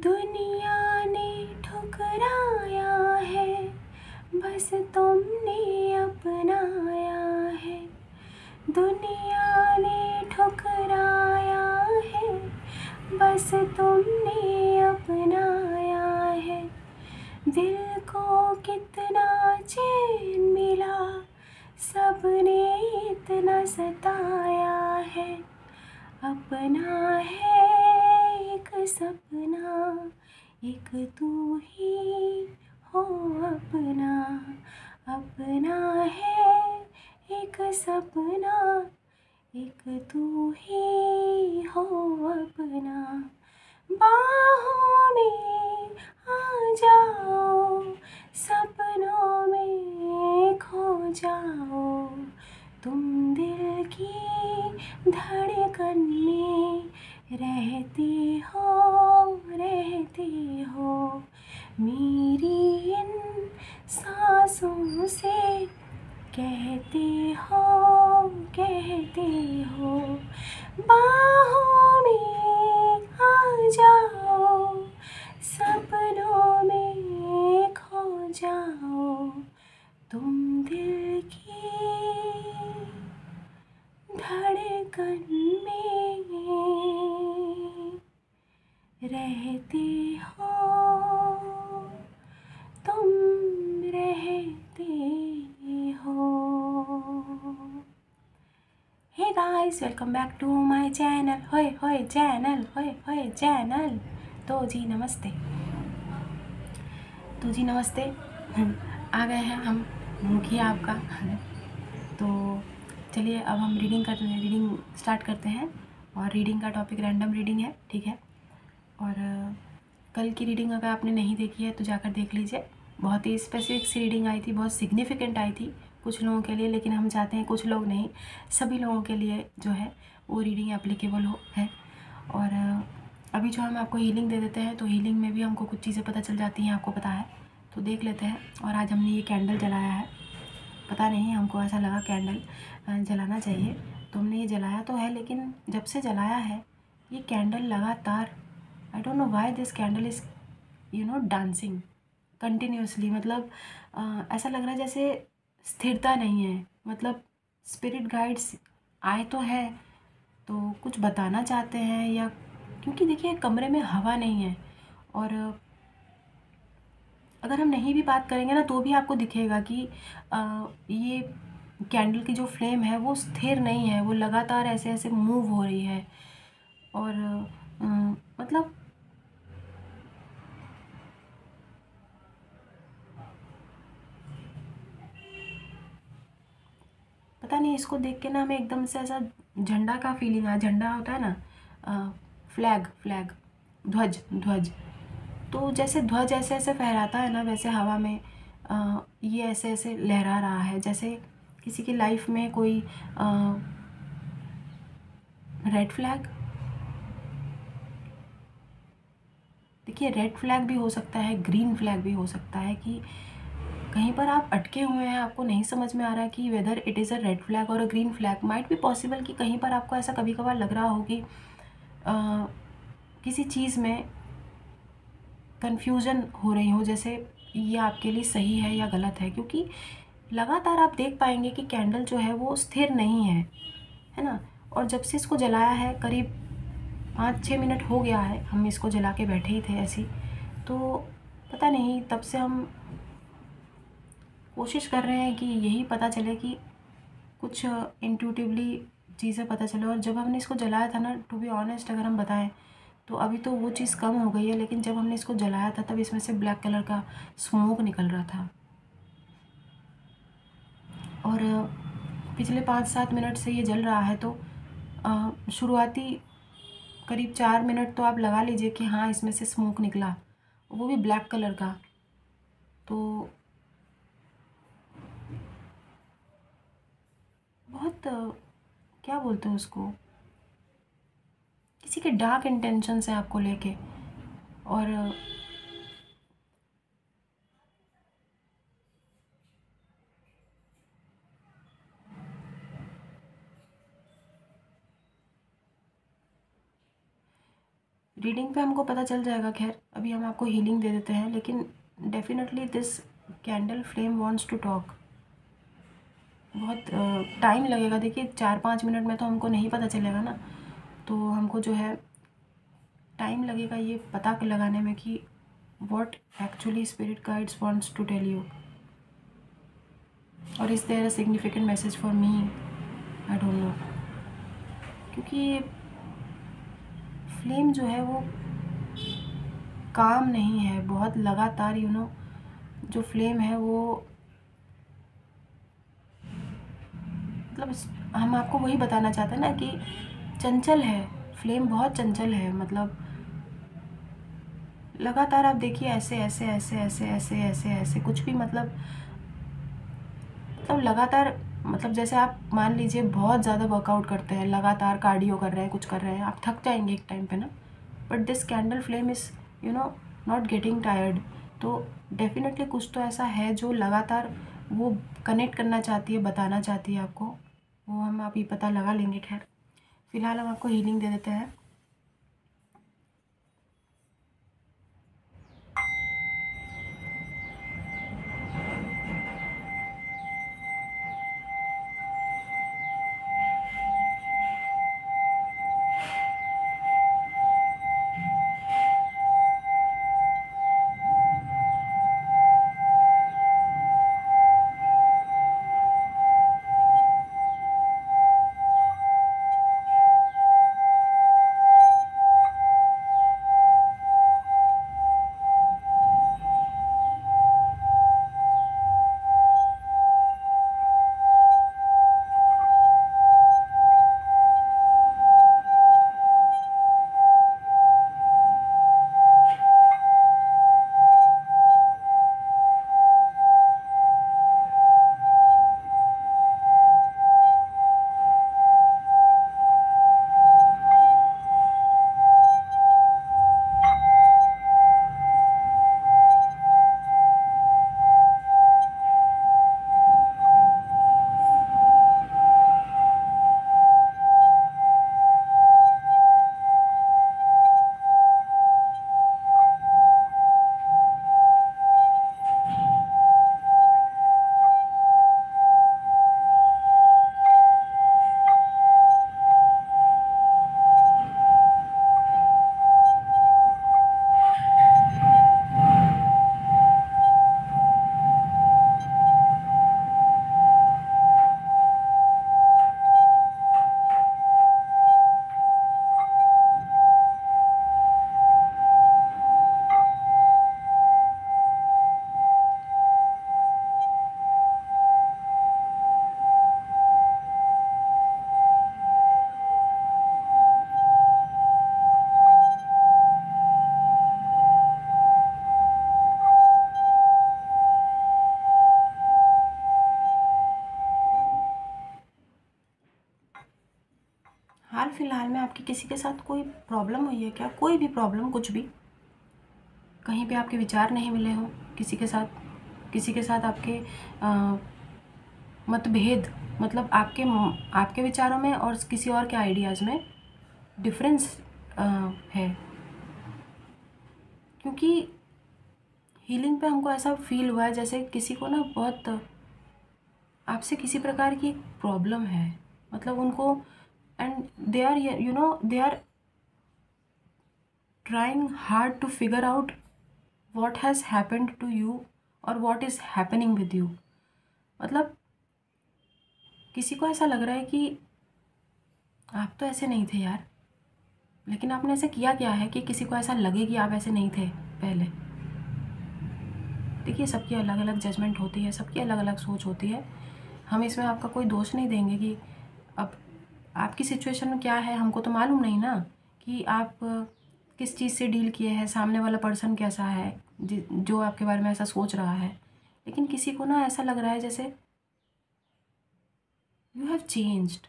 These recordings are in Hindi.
दुनिया ने ठुकराया है, बस तुमने अपनाया है। दुनिया ने ठुकराया है, बस तुमने अपनाया है। दिल को कितना चैन मिला, सबने इतना सताया है। अपना है एक सपना, एक तू ही हो अपना। अपना है एक सपना, एक तू ही हो अपना। बाहों में आ जाओ, सपनों में खो जाओ। तुम दिल की धड़कन में रहती हो। मेरी इन सांसों से कहती हो। बाहों में आ जाओ, सपनों में खो जाओ। तुम दिल की धड़कन में रहती हो, तुम रहते हो। Hey guys, welcome back to my channel. होए चैनल। तो जी नमस्ते। आ गए हैं हम मुखिया आपका। तो चलिए अब हम रीडिंग स्टार्ट करते हैं। और रीडिंग का टॉपिक रैंडम रीडिंग है, ठीक है। और कल की रीडिंग अगर आपने नहीं देखी है तो जाकर देख लीजिए। बहुत ही स्पेसिफिक सी रीडिंग आई थी, बहुत सिग्निफिकेंट आई थी कुछ लोगों के लिए, लेकिन हम चाहते हैं कुछ लोग नहीं, सभी लोगों के लिए जो है वो रीडिंग एप्लीकेबल है। और अभी जो हम आपको हीलिंग दे देते हैं, तो हीलिंग में भी हमको कुछ चीज़ें पता चल जाती हैं, आपको पता है। तो देख लेते हैं। और आज हमने ये कैंडल जलाया है, पता नहीं हमको ऐसा लगा कैंडल जलाना चाहिए, तो हमने ये जलाया तो है। लेकिन जब से जलाया है ये कैंडल लगातार, आई don't know why this candle is dancing continuously. मतलब ऐसा लग रहा है जैसे स्थिरता नहीं है। मतलब स्पिरिट गाइड्स आए तो है, तो कुछ बताना चाहते हैं, या क्योंकि देखिए कमरे में हवा नहीं है, और अगर हम नहीं भी बात करेंगे ना तो भी आपको दिखेगा कि ये कैंडल की जो फ्लेम है वो स्थिर नहीं है, वो लगातार ऐसे ऐसे मूव हो रही है। और मतलब पता नहीं, इसको देख के ना हमें एकदम से ऐसा झंडा का फीलिंग आया। झंडा होता है ना, फ्लैग, ध्वज। तो जैसे ध्वज ऐसे ऐसे फहराता है ना, वैसे हवा में ये ऐसे ऐसे लहरा रहा है, जैसे किसी की लाइफ में कोई रेड फ्लैग। देखिए रेड फ्लैग भी हो सकता है, ग्रीन फ्लैग भी हो सकता है, कि कहीं पर आप अटके हुए हैं, आपको नहीं समझ में आ रहा है कि whether it is a red flag और अ ग्रीन फ्लैग। माइट भी पॉसिबल कि कहीं पर आपको ऐसा कभी कभार लग रहा हो कि किसी चीज़ में कन्फ्यूज़न हो रही हो, जैसे ये आपके लिए सही है या गलत है। क्योंकि लगातार आप देख पाएंगे कि कैंडल जो है वो स्थिर नहीं है ना। और जब से इसको जलाया है, करीब 5-6 मिनट हो गया है, हम इसको जला के बैठे ही थे ऐसी। तो पता नहीं, तब से हम कोशिश कर रहे हैं कि यही पता चले, कि कुछ इंट्यूटिवली चीज़ें पता चले। और जब हमने इसको जलाया था ना, टू बी ऑनेस्ट अगर हम बताएं तो अभी तो वो चीज़ कम हो गई है, लेकिन जब हमने इसको जलाया था तब इसमें से ब्लैक कलर का स्मोक निकल रहा था। और पिछले 5-7 मिनट से ये जल रहा है। तो शुरुआती करीब 4 मिनट तो आप लगा लीजिए कि हाँ इसमें से स्मोक निकला, वो भी ब्लैक कलर का। तो बहुत क्या बोलते हैं उसको, किसी के डार्क इंटेंशन है आपको लेके। और रीडिंग पे हमको पता चल जाएगा। खैर अभी हम आपको हीलिंग दे देते हैं, लेकिन definitely this candle flame wants to talk. बहुत टाइम लगेगा। देखिए 4-5 मिनट में तो हमको नहीं पता चलेगा ना, तो हमको जो है टाइम लगेगा ये पता लगाने में कि what actually spirit guides wants to tell you, और is there a significant message for me, I don't know. क्योंकि फ्लेम जो है वो काम नहीं है, बहुत लगातार जो फ्लेम है वो मतलब हम आपको वही बताना चाहते हैं ना कि चंचल है, फ्लेम बहुत चंचल है। मतलब लगातार आप देखिए ऐसे ऐसे ऐसे ऐसे ऐसे ऐसे ऐसे कुछ भी मतलब लगातार, मतलब जैसे आप मान लीजिए बहुत ज़्यादा वर्कआउट करते हैं, लगातार कार्डियो कर रहे हैं, कुछ कर रहे हैं, आप थक जाएंगे एक टाइम पे ना। But this candle flame is not getting tired. तो डेफिनेटली कुछ तो ऐसा है जो लगातार वो कनेक्ट करना चाहती है, बताना चाहती है आपको। वो हम अभी पता लगा लेंगे। खैर फिलहाल हम आपको हीलिंग दे देते हैं। हाल फिलहाल में आपकी किसी के साथ कोई प्रॉब्लम हुई है क्या? कोई भी प्रॉब्लम, कुछ भी, कहीं पे आपके विचार नहीं मिले हो किसी के साथ आपके मतभेद, मतलब आपके विचारों में और किसी और के आइडियाज़ में डिफरेंस है। क्योंकि हीलिंग पे हमको ऐसा फील हुआ है जैसे किसी को ना बहुत आपसे किसी प्रकार की प्रॉब्लम है, मतलब उनको, and they are trying hard to figure out what has happened to you और what is happening with you। मतलब किसी को ऐसा लग रहा है कि आप तो ऐसे नहीं थे यार, लेकिन आपने ऐसे किया क्या है कि किसी को ऐसा लगे कि आप ऐसे नहीं थे पहले। देखिए सबकी अलग अलग जजमेंट होती है, सबकी अलग अलग सोच होती है। हम इसमें आपका कोई दोष नहीं देंगे कि अब आपकी सिचुएशन में क्या है, हमको तो मालूम नहीं ना कि आप किस चीज़ से डील किए हैं, सामने वाला पर्सन कैसा है जो आपके बारे में ऐसा सोच रहा है। लेकिन किसी को ना ऐसा लग रहा है जैसे यू हैव चेंज्ड,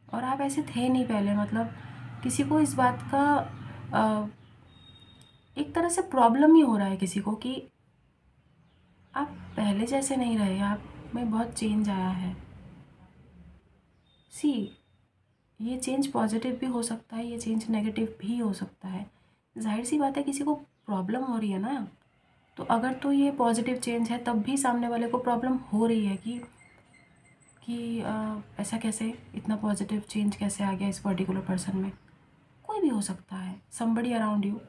और आप ऐसे थे नहीं पहले। मतलब किसी को इस बात का एक तरह से प्रॉब्लम ही हो रहा है किसी को कि आप पहले जैसे नहीं रहे, आप में बहुत चेंज आया है। सी ये चेंज पॉजिटिव भी हो सकता है, ये चेंज नेगेटिव भी हो सकता है। जाहिर सी बात है किसी को प्रॉब्लम हो रही है ना, तो अगर तो ये पॉजिटिव चेंज है तब भी सामने वाले को प्रॉब्लम हो रही है कि ऐसा कैसे, इतना पॉजिटिव चेंज कैसे आ गया इस पर्टिकुलर पर्सन में। कोई भी हो सकता है, somebody around you,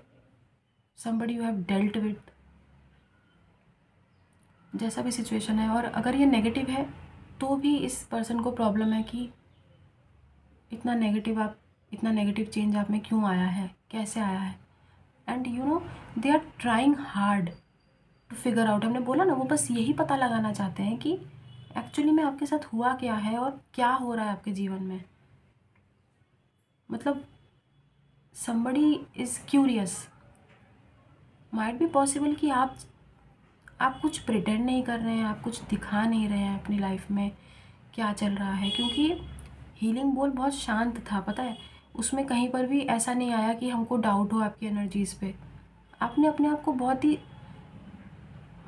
somebody you have dealt with, जैसा भी सिचुएशन है। और अगर ये नेगेटिव है तो भी इस पर्सन को प्रॉब्लम है कि इतना नेगेटिव चेंज आप में क्यों आया है, कैसे आया है। And you know they are trying hard to figure out. हमने बोला ना, वो बस यही पता लगाना चाहते हैं कि एक्चुअली में आपके साथ हुआ क्या है और क्या हो रहा है आपके जीवन में। मतलब somebody is curious. Might be possible कि आप कुछ प्रिटेंड नहीं कर रहे हैं, आप कुछ दिखा नहीं रहे हैं अपनी लाइफ में क्या चल रहा है, क्योंकि हीलिंग बोल बहुत शांत था, पता है। उसमें कहीं पर भी ऐसा नहीं आया कि हमको डाउट हो आपकी एनर्जीज़ पे। आपने अपने आप को बहुत ही,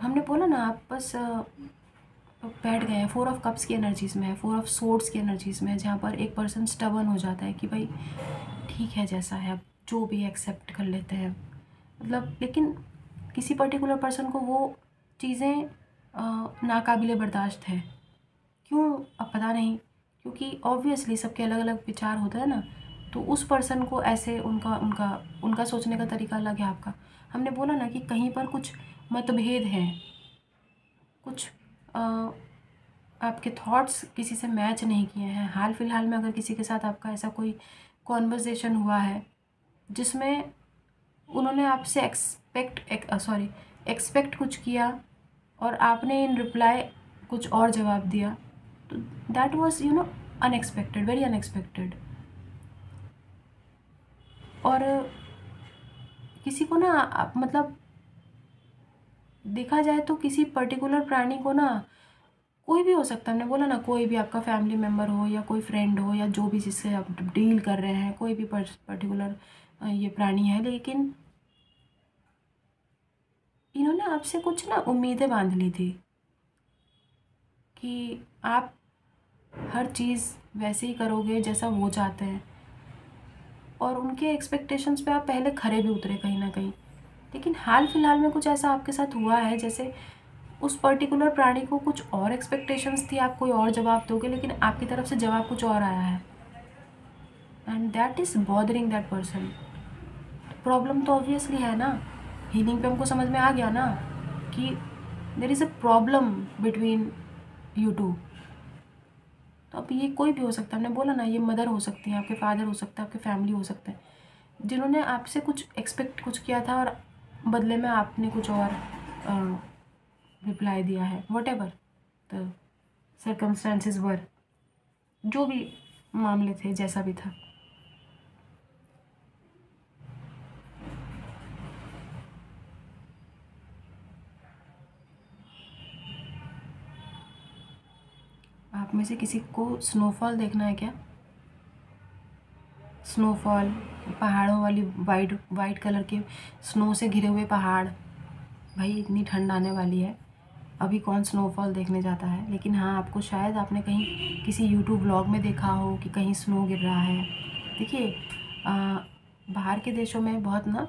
हमने बोला ना, आप बस बैठ गए हैं। 4 ऑफ कप्स की एनर्जीज़ में है, 4 ऑफ सोर्ड्स की एनर्जीज़ में है, जहाँ पर एक पर्सन स्टबर्न हो जाता है कि भाई ठीक है जैसा है, अब जो भी एक्सेप्ट कर लेते हैं। मतलब लेकिन किसी पर्टिकुलर पर्सन को वो चीज़ें नाकाबिले बर्दाश्त है। क्यों, अब पता नहीं, क्योंकि ऑब्वियसली सबके अलग अलग विचार होते हैं ना। तो उस पर्सन को ऐसे उनका उनका उनका सोचने का तरीका अलग है आपका। हमने बोला ना कि कहीं पर कुछ मतभेद हैं, कुछ आपके थॉट्स किसी से मैच नहीं किए हैं। हाल फिलहाल में अगर किसी के साथ आपका ऐसा कोई कॉन्वर्सेशन हुआ है जिसमें उन्होंने आपसे एक्सपेक्ट कुछ किया और आपने इन रिप्लाई कुछ और जवाब दिया, तो that was unexpected, very unexpected. और किसी को ना मतलब देखा जाए तो किसी पर्टिकुलर प्राणी को ना, कोई भी हो सकता है, हमने बोला ना, कोई भी आपका फैमिली मेम्बर हो या कोई फ्रेंड हो या जो भी जिससे आप डील कर रहे हैं, कोई भी पर्टिकुलर ये प्राणी है, लेकिन इन्होंने आपसे कुछ ना उम्मीदें बांध ली थी कि आप हर चीज़ वैसे ही करोगे जैसा वो चाहते हैं, और उनके एक्सपेक्टेशंस पे आप पहले खरे भी उतरे कहीं ना कहीं। लेकिन हाल फिलहाल में कुछ ऐसा आपके साथ हुआ है जैसे उस पर्टिकुलर प्राणी को कुछ और एक्सपेक्टेशंस थी, आप कोई और जवाब दोगे, लेकिन आपकी तरफ से जवाब कुछ और आया है, and that is bothering that person. Problem तो ऑब्वियसली है ना। हीलिंग पे हमको समझ में आ गया ना कि there is a problem between you two. तो अब ये कोई भी हो सकता है, हमने बोला ना, ये मदर हो सकती है, आपके फादर हो सकता है, आपके फैमिली हो सकता है, जिन्होंने आपसे कुछ एक्सपेक्ट कुछ किया था और बदले में आपने कुछ और रिप्लाई दिया है। वट एवर द सर्कमस्टांसेस वर, जो भी मामले थे, जैसा भी था। आप में से किसी को स्नोफॉल देखना है क्या? स्नोफॉल, पहाड़ों वाली वाइट वाइट कलर के स्नो से घिरे हुए पहाड़। भाई इतनी ठंड आने वाली है, अभी कौन स्नोफॉल देखने जाता है। लेकिन हाँ, आपको शायद आपने कहीं किसी यूट्यूब व्लॉग में देखा हो कि कहीं स्नो गिर रहा है। देखिए बाहर के देशों में बहुत ना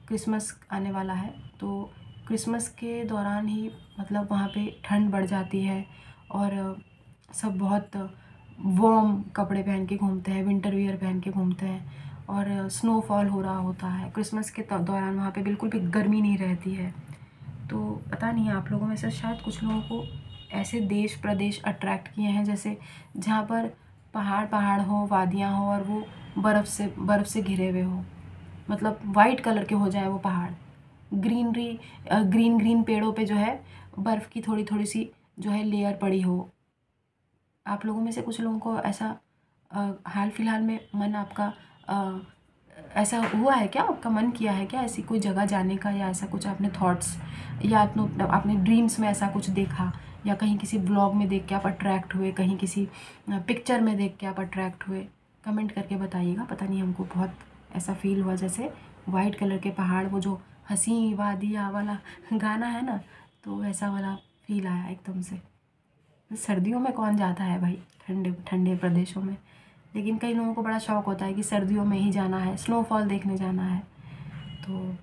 क्रिसमस आने वाला है, तो क्रिसमस के दौरान ही मतलब वहाँ पे ठंड बढ़ जाती है और सब बहुत वार्म कपड़े पहन के घूमते हैं, विंटर वियर पहन के घूमते हैं, और स्नोफॉल हो रहा होता है। क्रिसमस के दौरान वहाँ पे बिल्कुल भी गर्मी नहीं रहती है। तो पता नहीं, आप लोगों में से शायद कुछ लोगों को ऐसे देश प्रदेश अट्रैक्ट किए हैं जैसे जहाँ पर पहाड़ हो, वादियाँ हो, और वो बर्फ़ से घिरे हुए हो, मतलब वाइट कलर के हो जाए वो पहाड़, ग्रीन पेड़ों पे जो है बर्फ़ की थोड़ी थोड़ी सी जो है लेयर पड़ी हो। आप लोगों में से कुछ लोगों को ऐसा हाल फिलहाल में मन आपका ऐसा हुआ है क्या, आपका मन किया है क्या ऐसी कोई जगह जाने का, या ऐसा कुछ आपने थॉट्स या आपने ड्रीम्स में ऐसा कुछ देखा, या कहीं किसी ब्लॉग में देख के आप अट्रैक्ट हुए, कहीं किसी पिक्चर में देख के आप अट्रैक्ट हुए? कमेंट करके बताइएगा। पता नहीं, हमको बहुत ऐसा फील हुआ जैसे वाइट कलर के पहाड़, वो जो हंसी वादिया वाला गाना है ना, तो वैसा वाला फील आया एकदम से। सर्दियों में कौन जाता है भाई ठंडे ठंडे प्रदेशों में। लेकिन कई लोगों को बड़ा शौक़ होता है कि सर्दियों में ही जाना है, स्नोफॉल देखने जाना है। तो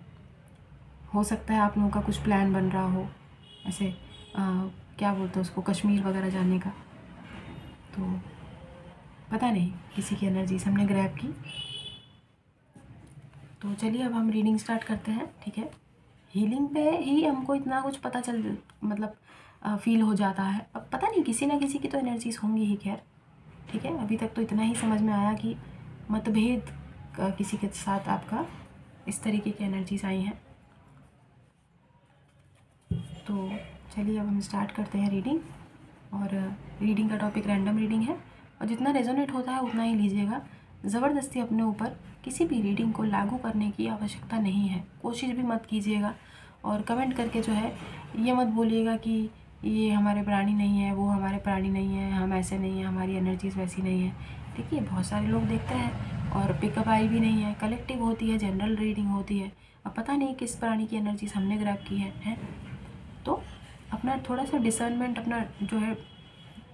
हो सकता है आप लोगों का कुछ प्लान बन रहा हो ऐसे क्या बोलते हैं उसको, कश्मीर वगैरह जाने का। तो पता नहीं किसी की एनर्जीज हमने ग्रैब की। तो चलिए अब हम रीडिंग स्टार्ट करते हैं, ठीक है। हीलिंग पे ही हमको इतना कुछ पता चल मतलब फील हो जाता है। अब पता नहीं किसी ना किसी की तो एनर्जीज होंगी ही, खैर ठीक है। अभी तक तो इतना ही समझ में आया कि मतभेद किसी के साथ आपका इस तरीके की एनर्जीज आई हैं। तो चलिए अब हम स्टार्ट करते हैं रीडिंग। और रीडिंग का टॉपिक रैंडम रीडिंग है और जितना रेजोनेट होता है उतना ही लीजिएगा। ज़बरदस्ती अपने ऊपर किसी भी रीडिंग को लागू करने की आवश्यकता नहीं है, कोशिश भी मत कीजिएगा। और कमेंट करके जो है ये मत बोलिएगा कि ये हमारे प्राणी नहीं है, वो हमारे प्राणी नहीं है, हम ऐसे नहीं हैं, हमारी एनर्जीज वैसी नहीं है। देखिए बहुत सारे लोग देखते हैं और पिकअप आई भी नहीं है, कलेक्टिव होती है, जनरल रीडिंग होती है। अब पता नहीं किस प्राणी की एनर्जीज हमने ग्रैब की है? तो अपना थोड़ा सा डिसर्नमेंट, अपना जो है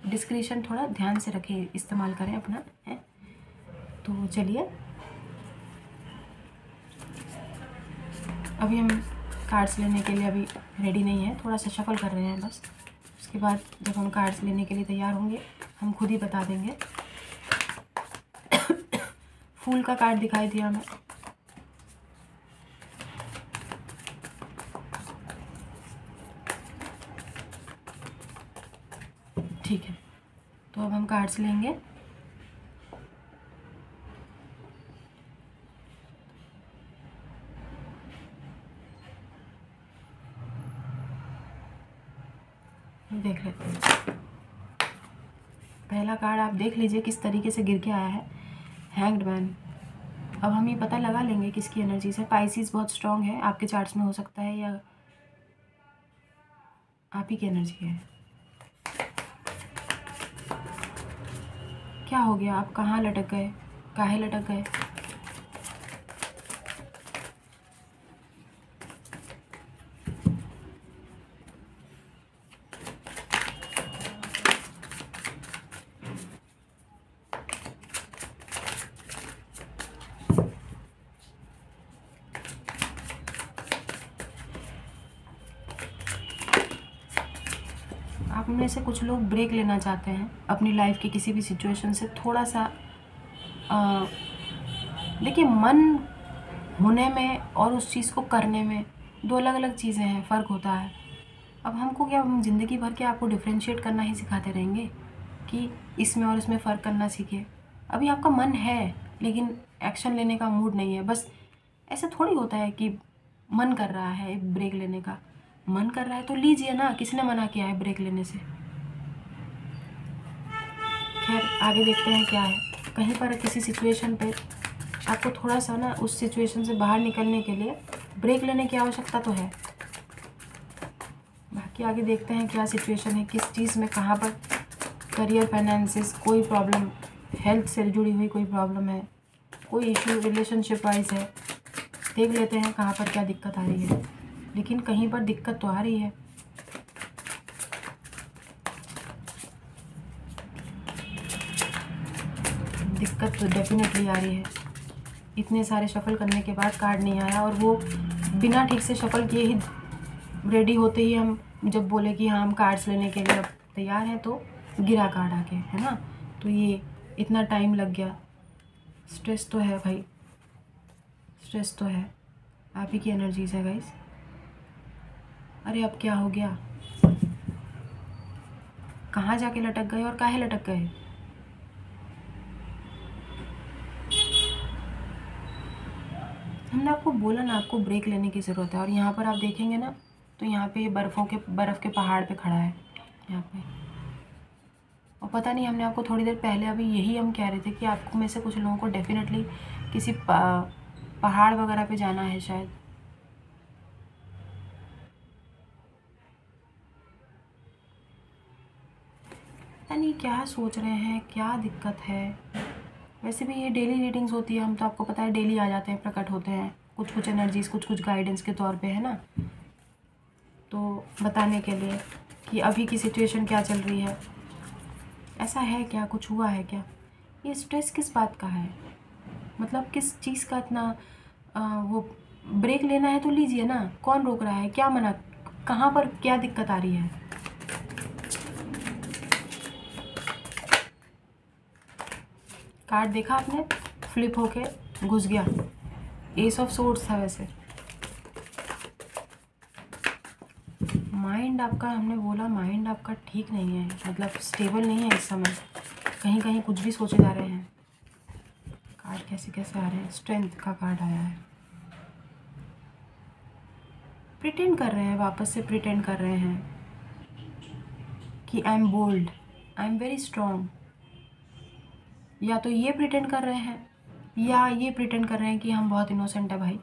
डिस्क्रिशन थोड़ा ध्यान से रखें, इस्तेमाल करें अपना, है। तो चलिए अभी हम कार्ड्स लेने के लिए अभी रेडी नहीं है, थोड़ा सा शफल कर रहे हैं बस। उसके बाद जब हम कार्ड्स लेने के लिए तैयार होंगे हम खुद ही बता देंगे। फूल का कार्ड दिखाई दिया हमें। ठीक है, तो अब हम कार्ड्स लेंगे। देख लेते हैं। पहला कार्ड आप देख लीजिए किस तरीके से गिर के आया है, हैंग्ड मैन। अब हम ये पता लगा लेंगे किसकी एनर्जीज है। पाइसिस बहुत स्ट्रॉन्ग है, आपके चार्ट्स में हो सकता है या आप ही की एनर्जी है। क्या हो गया, आप कहाँ लटक गए, काहे लटक गए? आप में से कुछ लोग ब्रेक लेना चाहते हैं अपनी लाइफ की किसी भी सिचुएशन से, थोड़ा सा देखिए मन होने में और उस चीज़ को करने में दो अलग अलग चीज़ें हैं, फ़र्क होता है। अब हमको क्या, हम ज़िंदगी भर के आपको डिफ्रेंशिएट करना ही सिखाते रहेंगे कि इसमें और इसमें फ़र्क करना सीखे? अभी आपका मन है लेकिन एक्शन लेने का मूड नहीं है। बस ऐसे थोड़ी होता है कि मन कर रहा है ब्रेक लेने का, मन कर रहा है तो लीजिए ना, किसने मना किया है ब्रेक लेने से? खैर आगे देखते हैं क्या है। कहीं पर किसी सिचुएशन पे आपको थोड़ा सा ना उस सिचुएशन से बाहर निकलने के लिए ब्रेक लेने की आवश्यकता तो है। बाकी आगे देखते हैं क्या सिचुएशन है, किस चीज़ में, कहाँ पर, करियर, फाइनेंसेस, कोई प्रॉब्लम, हेल्थ से जुड़ी हुई कोई प्रॉब्लम है, कोई इशू रिलेशनशिप वाइज है। देख लेते हैं कहाँ पर क्या दिक्कत आ रही है, लेकिन कहीं पर दिक्कत तो आ रही है। दिक्कत तो डेफिनेटली आ रही है। इतने सारे शफल करने के बाद कार्ड नहीं आया, और वो बिना ठीक से शफल किए ही रेडी होते ही हम जब बोले कि हाँ हम कार्ड्स लेने के लिए अब तैयार हैं, तो गिरा कार्ड आके, है ना। तो ये इतना टाइम लग गया। स्ट्रेस तो है भाई, स्ट्रेस तो है। आप ही की एनर्जीज है गाइस। अरे अब क्या हो गया, कहाँ जाके लटक गए और काहे लटक गए? हमने आपको बोला ना आपको ब्रेक लेने की ज़रूरत है। और यहाँ पर आप देखेंगे ना तो यहाँ पे बर्फ़ के पहाड़ पे खड़ा है यहाँ पे। और पता नहीं, हमने आपको थोड़ी देर पहले अभी यही हम कह रहे थे कि आपको में से कुछ लोगों को डेफिनेटली किसी पहाड़ वगैरह पे जाना है शायद। पता नहीं क्या सोच रहे हैं, क्या दिक्कत है। वैसे भी ये डेली रीडिंग्स होती है, हम तो आपको पता है डेली आ जाते हैं, प्रकट होते हैं कुछ एनर्जीज़, कुछ गाइडेंस के तौर पे, है ना। तो बताने के लिए कि अभी की सिचुएशन क्या चल रही है, ऐसा है क्या, कुछ हुआ है क्या। ये स्ट्रेस किस बात का है? मतलब किस चीज़ का इतना वो ब्रेक लेना है तो लीजिए ना, कौन रोक रहा है? क्या मना, कहाँ पर क्या दिक्कत आ रही है? कार्ड देखा आपने, फ्लिप होके घुस गया, एस ऑफ सोर्ड्स था वैसे। माइंड आपका, हमने बोला माइंड आपका ठीक नहीं है, मतलब स्टेबल नहीं है इस समय, कहीं कहीं कुछ भी सोचे जा रहे हैं। कार्ड कैसे कैसे आ रहे हैं? स्ट्रेंथ का कार्ड आया है। प्रिटेंड कर रहे हैं, वापस से प्रिटेंड कर रहे हैं कि I am bold, I am very strong. या तो ये प्रिटेंड कर रहे हैं या ये प्रिटेंड कर रहे हैं कि हम बहुत इनोसेंट है भाई,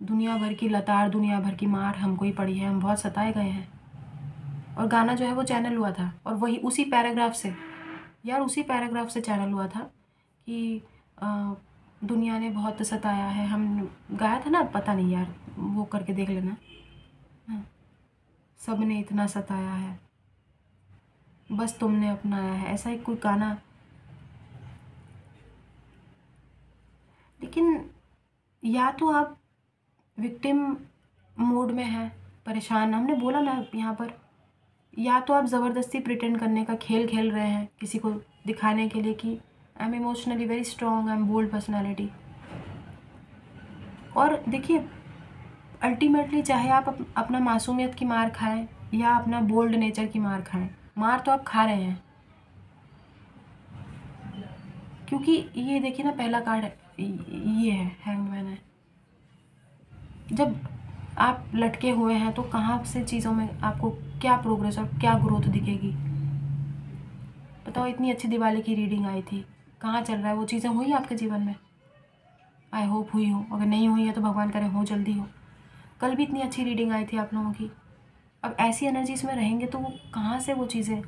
दुनिया भर की लताड़, दुनिया भर की मार हमको ही पड़ी है, हम बहुत सताए गए हैं। और गाना जो है वो चैनल हुआ था, और वही उसी पैराग्राफ से, यार उसी पैराग्राफ से चैनल हुआ था कि दुनिया ने बहुत सताया है। हम गाया था ना, पता नहीं यार, वो करके देख लेना। सब ने इतना सताया है, बस तुमने अपनाया है, ऐसा ही कोई गाना। लेकिन या तो आप विक्टिम मोड में हैं, परेशान, हमने बोला ना यहाँ पर, या तो आप ज़बरदस्ती प्रिटेंड करने का खेल खेल रहे हैं किसी को दिखाने के लिए कि I am emotionally very strong, I am bold personality. और देखिए, अल्टीमेटली चाहे आप अपना मासूमियत की मार खाएं या अपना बोल्ड नेचर की मार खाएं, मार तो आप खा रहे हैं। क्योंकि ये देखिए ना, पहला कार्ड ये है, हैंगमैन है। जब आप लटके हुए हैं तो कहाँ से चीज़ों में आपको क्या प्रोग्रेस और क्या ग्रोथ दिखेगी? बताओ, इतनी अच्छी दिवाली की रीडिंग आई थी, कहाँ चल रहा है? वो चीज़ें हुई आपके जीवन में? आई होप हुई हो, अगर नहीं हुई है तो भगवान करे हो जल्दी हो। कल भी इतनी अच्छी रीडिंग आई थी आप लोगों की। अब ऐसी एनर्जीज में रहेंगे तो वो कहाँ से वो चीज़ें?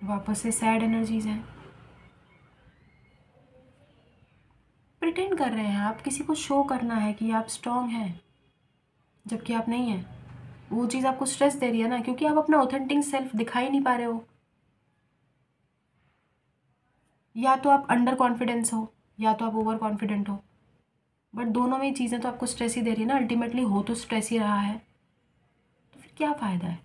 वापस से सैड एनर्जीज हैं। प्रिटेंड कर रहे हैं आप, किसी को शो करना है कि आप स्ट्रॉन्ग हैं, जबकि आप नहीं हैं। वो चीज़ आपको स्ट्रेस दे रही है ना, क्योंकि आप अपना ऑथेंटिक सेल्फ दिखाई नहीं पा रहे हो। या तो आप अंडर कॉन्फिडेंस हो या तो आप ओवर कॉन्फिडेंट हो, बट दोनों में ही चीज़ें तो आपको स्ट्रेस ही दे रही है ना। अल्टीमेटली हो तो स्ट्रेस ही रहा है, तो फिर क्या फ़ायदा है?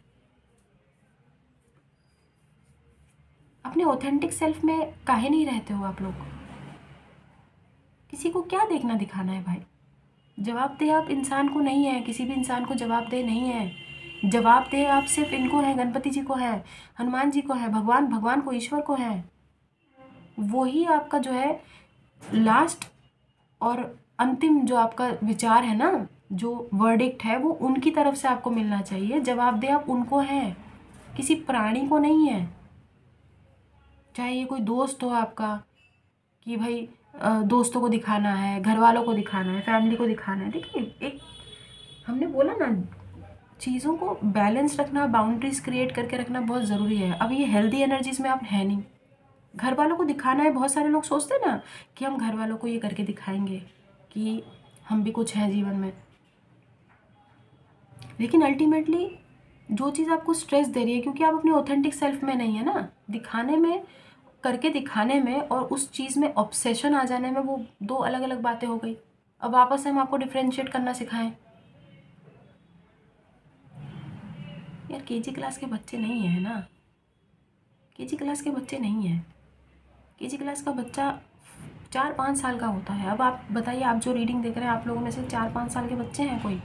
अपने ऑथेंटिक सेल्फ में काहे नहीं रहते हो आप लोग? किसी को क्या देखना दिखाना है भाई? जवाबदेह आप इंसान को नहीं है, किसी भी इंसान को जवाबदेह नहीं है। जवाबदेह आप सिर्फ इनको है, गणपति जी को है, हनुमान जी को है, भगवान को, ईश्वर को है। वही आपका जो है लास्ट और अंतिम जो आपका विचार है ना, जो वर्डिक्ट है, वो उनकी तरफ से आपको मिलना चाहिए। जवाबदेह आप उनको हैं, किसी प्राणी को नहीं है। चाहे ये कोई दोस्त हो आपका, कि भाई दोस्तों को दिखाना है, घर वालों को दिखाना है, फैमिली को दिखाना है। देखिए, एक हमने बोला ना, चीज़ों को बैलेंस रखना, बाउंड्रीज क्रिएट करके रखना बहुत ज़रूरी है। अब ये हेल्दी एनर्जीज में आप है नहीं, घर वालों को दिखाना है। बहुत सारे लोग सोचते हैं ना कि हम घर वालों को ये करके दिखाएंगे कि हम भी कुछ हैं जीवन में, लेकिन अल्टीमेटली जो चीज़ आपको स्ट्रेस दे रही है, क्योंकि आप अपने ऑथेंटिक सेल्फ में नहीं है ना, दिखाने में, करके दिखाने में और उस चीज़ में ऑब्सेशन आ जाने में, वो दो अलग अलग बातें हो गई। अब वापस से हम आपको डिफ्रेंशिएट करना सिखाएं। यार केजी क्लास के बच्चे नहीं है ना, केजी क्लास के बच्चे नहीं हैं। केजी क्लास का बच्चा 4-5 साल का होता है। अब आप बताइए, आप जो रीडिंग देख रहे हैं, आप लोगों में से 4-5 साल के बच्चे हैं कोई?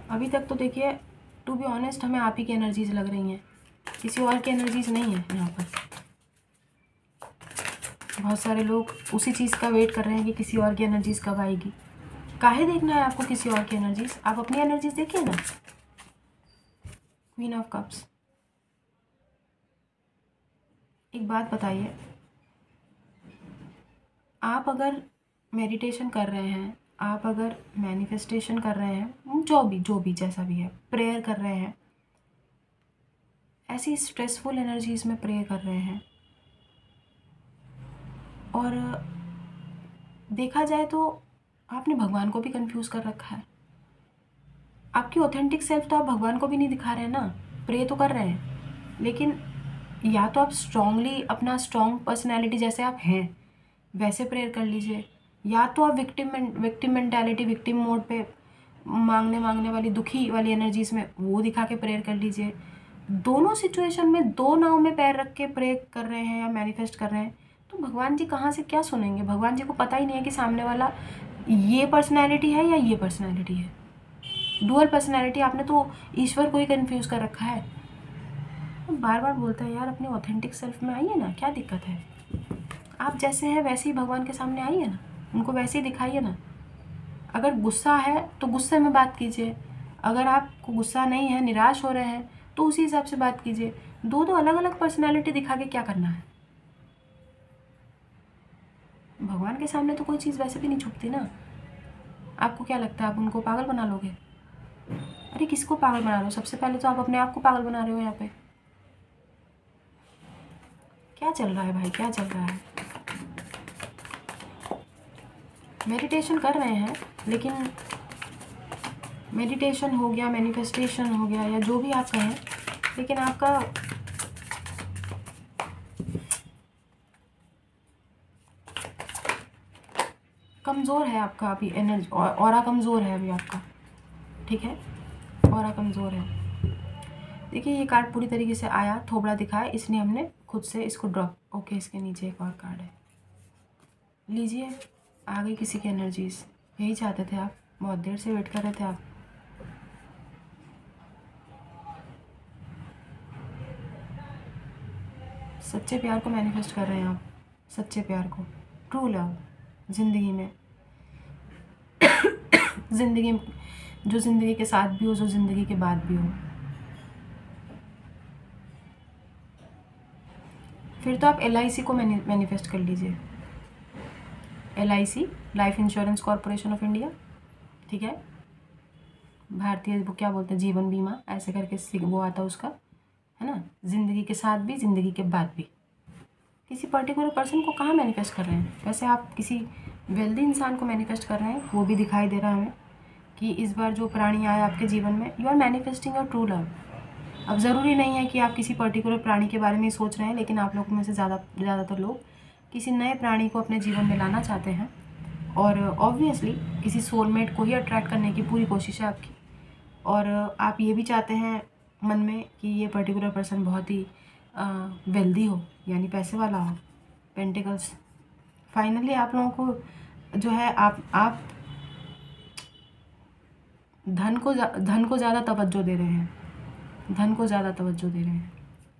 अभी तक तो देखिए, टू बी ऑनेस्ट, हमें आप ही की एनर्जीज लग रही हैं, किसी और की एनर्जीज नहीं है यहाँ पर। बहुत सारे लोग उसी चीज़ का वेट कर रहे हैं कि किसी और की एनर्जीज कब आएगी। काहे देखना है आपको किसी और की एनर्जीज? आप अपनी एनर्जीज देखिए ना। Queen of cups. एक बात बताइए, आप अगर मेडिटेशन कर रहे हैं, आप अगर मैनिफेस्टेशन कर रहे हैं, जो भी जैसा भी है, प्रेयर कर रहे हैं, ऐसी स्ट्रेसफुल एनर्जीज में प्रेयर कर रहे हैं, और देखा जाए तो आपने भगवान को भी कंफ्यूज कर रखा है। आपकी ऑथेंटिक सेल्फ तो आप भगवान को भी नहीं दिखा रहे हैं ना, प्रे तो कर रहे हैं, लेकिन या तो आप स्ट्रांगली अपना स्ट्रॉन्ग पर्सनैलिटी जैसे आप हैं वैसे प्रेयर कर लीजिए, या तो आप विक्टिम मेंटालिटी, विक्टिम मोड पे मांगने वाली दुखी वाली एनर्जीज में वो दिखा के प्रेयर कर लीजिए। दोनों सिचुएशन में दो नाव में पैर रख के प्रे कर रहे हैं या मैनिफेस्ट कर रहे हैं, तो भगवान जी कहाँ से क्या सुनेंगे? भगवान जी को पता ही नहीं है कि सामने वाला ये पर्सनैलिटी है या ये पर्सनैलिटी है। डुअल पर्सनैलिटी, आपने तो ईश्वर को ही कन्फ्यूज़ कर रखा है। बार बार बोलता है यार अपनी ऑथेंटिक सेल्फ में आइए ना, क्या दिक्कत है? आप जैसे हैं वैसे ही भगवान के सामने आइए ना, उनको वैसे ही दिखाइए ना। अगर गुस्सा है तो गुस्से में बात कीजिए, अगर आपको गुस्सा नहीं है, निराश हो रहे हैं, तो उसी हिसाब से बात कीजिए। दो अलग अलग पर्सनालिटी दिखा के क्या करना है? भगवान के सामने तो कोई चीज़ वैसे भी नहीं छुपती ना। आपको क्या लगता है आप उनको पागल बना लोगे? अरे किसको पागल बना रहे हो? सबसे पहले तो आप अपने आप को पागल बना रहे हो। यहाँ पे क्या चल रहा है भाई, क्या चल रहा है? मेडिटेशन कर रहे हैं, लेकिन मेडिटेशन हो गया, मैनिफेस्टेशन हो गया, या जो भी आप कहें, लेकिन आपका कमज़ोर है, आपका अभी एनर्जी ऑरा कमज़ोर है अभी आपका, ठीक है? ऑरा कमज़ोर है। देखिए ये कार्ड पूरी तरीके से आया, थोबड़ा दिखाया, इसलिए हमने खुद से इसको ड्रॉप। ओके, इसके नीचे एक और कार्ड है, लीजिए। आ गई किसी की एनर्जीज, यही चाहते थे आप, बहुत देर से वेट कर रहे थे आप। सच्चे प्यार को मैनिफेस्ट कर रहे हैं आप, सच्चे प्यार को, ट्रू लव ज़िंदगी में। ज़िंदगी जो ज़िंदगी के साथ भी हो, जो ज़िंदगी के बाद भी हो। फिर तो आप LIC को मैनिफेस्ट कर लीजिए। LIC, life insurance corporation of India, ठीक है? भारतीय वो क्या बोलते हैं, जीवन बीमा ऐसे करके वो आता उसका, है ना? ज़िंदगी के साथ भी, ज़िंदगी के बाद भी। किसी पर्टिकुलर पर्सन को कहाँ मैनिफेस्ट कर रहे हैं? वैसे आप किसी वेल्दी इंसान को मैनिफेस्ट कर रहे हैं, वो भी दिखाई दे रहा है हमें कि इस बार जो प्राणी आया आपके जीवन में, you are manifesting your true love. अब ज़रूरी नहीं है कि आप किसी पर्टिकुलर प्राणी के बारे में सोच रहे हैं, लेकिन आप लोगों में से ज़्यादातर लोग किसी नए प्राणी को अपने जीवन में लाना चाहते हैं, और ऑब्वियसली किसी सोलमेट को ही अट्रैक्ट करने की पूरी कोशिश है आपकी। और आप ये भी चाहते हैं मन में कि ये पर्टिकुलर पर्सन बहुत ही वेल्दी हो, यानी पैसे वाला हो। पेंटिकल्स, फाइनली आप लोगों को जो है, आप धन को ज़्यादा तवज्जो दे रहे हैं, धन को ज़्यादा तवज्जो दे रहे हैं।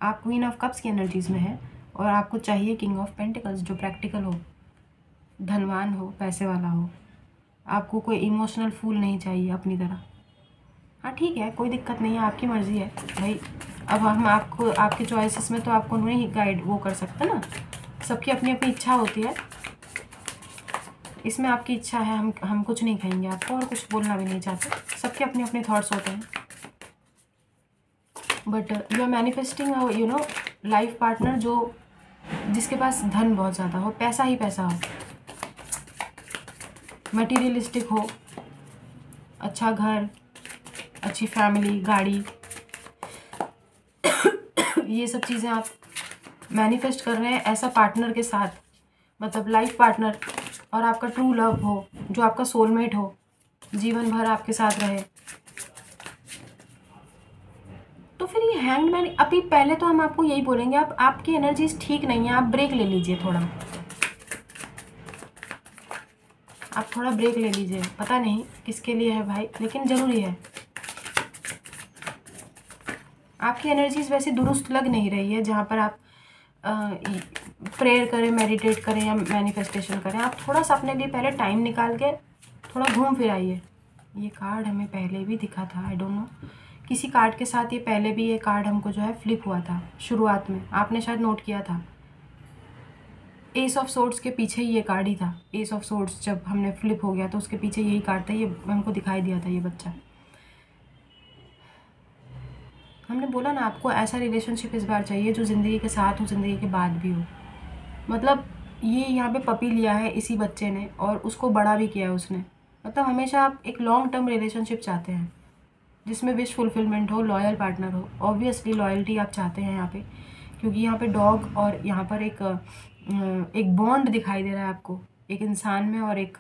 आप क्वीन ऑफ कप्स की एनर्जीज़ में हैं, और आपको चाहिए किंग ऑफ पेंटिकल्स, जो प्रैक्टिकल हो, धनवान हो, पैसे वाला हो। आपको कोई इमोशनल फूल नहीं चाहिए अपनी तरह। हाँ ठीक है, कोई दिक्कत नहीं है, आपकी मर्ज़ी है भाई। अब हम आपको, आपके चॉइसेस में तो आपको नहीं गाइड वो कर सकते ना, सबकी अपनी अपनी इच्छा होती है। इसमें आपकी इच्छा है, हम कुछ नहीं कहेंगे आपको, और कुछ बोलना भी नहीं चाहते। सबके अपने अपने थॉट्स होते हैं। But you are manifesting you know life partner जो जिसके पास धन बहुत ज़्यादा हो, पैसा ही पैसा हो, मटीरियलिस्टिक हो, अच्छा घर, अच्छी फैमिली, गाड़ी, ये सब चीज़ें आप मैनिफेस्ट कर रहे हैं ऐसा पार्टनर के साथ, मतलब लाइफ पार्टनर, और आपका ट्रू लव हो, जो आपका सोलमेट हो, जीवन भर आपके साथ रहे। तो फिर ये हैंगमैन, अभी पहले तो हम आपको यही बोलेंगे, आपकी एनर्जीज ठीक नहीं है, आप ब्रेक ले लीजिए थोड़ा, आप थोड़ा ब्रेक ले लीजिए। पता नहीं किसके लिए है भाई, लेकिन ज़रूरी है। आपकी एनर्जीज वैसे दुरुस्त लग नहीं रही है, जहाँ पर आप प्रेयर करें, मेडिटेट करें या मैनिफेस्टेशन करें। आप थोड़ा सा अपने लिए पहले टाइम निकाल के थोड़ा घूम फिर आइए। ये कार्ड हमें पहले भी दिखा था, आई डोंट नो, किसी कार्ड के साथ ये पहले भी ये कार्ड हमको जो है फ्लिप हुआ था शुरुआत में, आपने शायद नोट किया था। एस ऑफ सोर्ड्स के पीछे ही ये कार्ड ही था। एस ऑफ सोर्ड्स जब हमने फ्लिप हो गया तो उसके पीछे यही कार्ड था, ये हमको दिखाई दिया था, ये बच्चा। हमने बोला ना आपको ऐसा रिलेशनशिप इस बार चाहिए जो ज़िंदगी के साथ हो, ज़िंदगी के बाद भी हो। मतलब ये यहाँ पे पपी लिया है इसी बच्चे ने और उसको बड़ा भी किया है उसने। मतलब हमेशा आप एक लॉन्ग टर्म रिलेशनशिप चाहते हैं जिसमें विश फुलफिलमेंट हो, लॉयल पार्टनर हो। ऑब्वियसली लॉयल्टी आप चाहते हैं यहाँ पे, क्योंकि यहाँ पे डॉग और यहाँ पर एक बॉन्ड दिखाई दे रहा है आपको, एक इंसान में और एक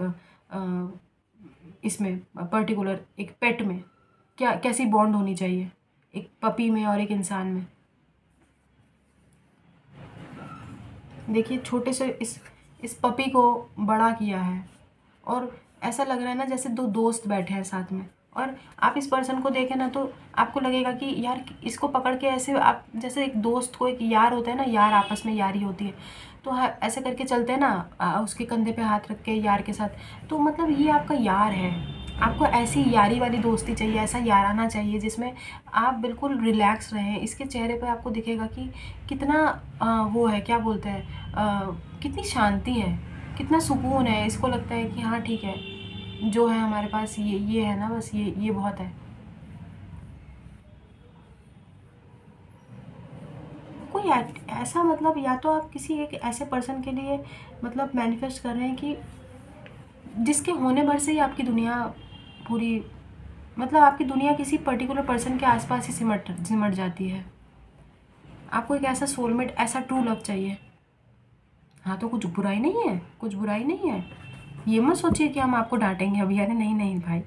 इसमें पर्टिकुलर एक पेट में क्या कैसी बॉन्ड होनी चाहिए, एक पपी में और एक इंसान में। देखिए छोटे से इस पपी को बड़ा किया है और ऐसा लग रहा है ना जैसे दो दोस्त बैठे हैं साथ में। और आप इस पर्सन को देखें ना तो आपको लगेगा कि यार इसको पकड़ के ऐसे आप जैसे एक दोस्त को, एक यार होता है ना, यार आपस में यारी होती है तो ऐसे करके चलते हैं ना, उसके कंधे पे हाथ रख के यार के साथ, तो मतलब ये आपका यार है। आपको ऐसी यारी वाली दोस्ती चाहिए, ऐसा याराना चाहिए जिसमें आप बिल्कुल रिलैक्स रहें। इसके चेहरे पे आपको दिखेगा कि कितना वो है, क्या बोलते हैं, कितनी शांति है, कितना सुकून है। इसको लगता है कि हाँ ठीक है, जो है हमारे पास ये है ना, बस ये बहुत है। कोई ऐसा मतलब, या तो आप किसी एक ऐसे पर्सन के लिए मतलब मैनिफेस्ट कर रहे हैं कि जिसके होने भर से ही आपकी दुनिया पूरी, मतलब आपकी दुनिया किसी पर्टिकुलर पर्सन के आसपास ही सिमट जाती है। आपको एक ऐसा सोलमेट, ऐसा ट्रू लव चाहिए। हाँ तो कुछ बुराई नहीं है, कुछ बुराई नहीं है। ये मत सोचिए कि हम आपको डांटेंगे अभी, अरे नहीं नहीं भाई,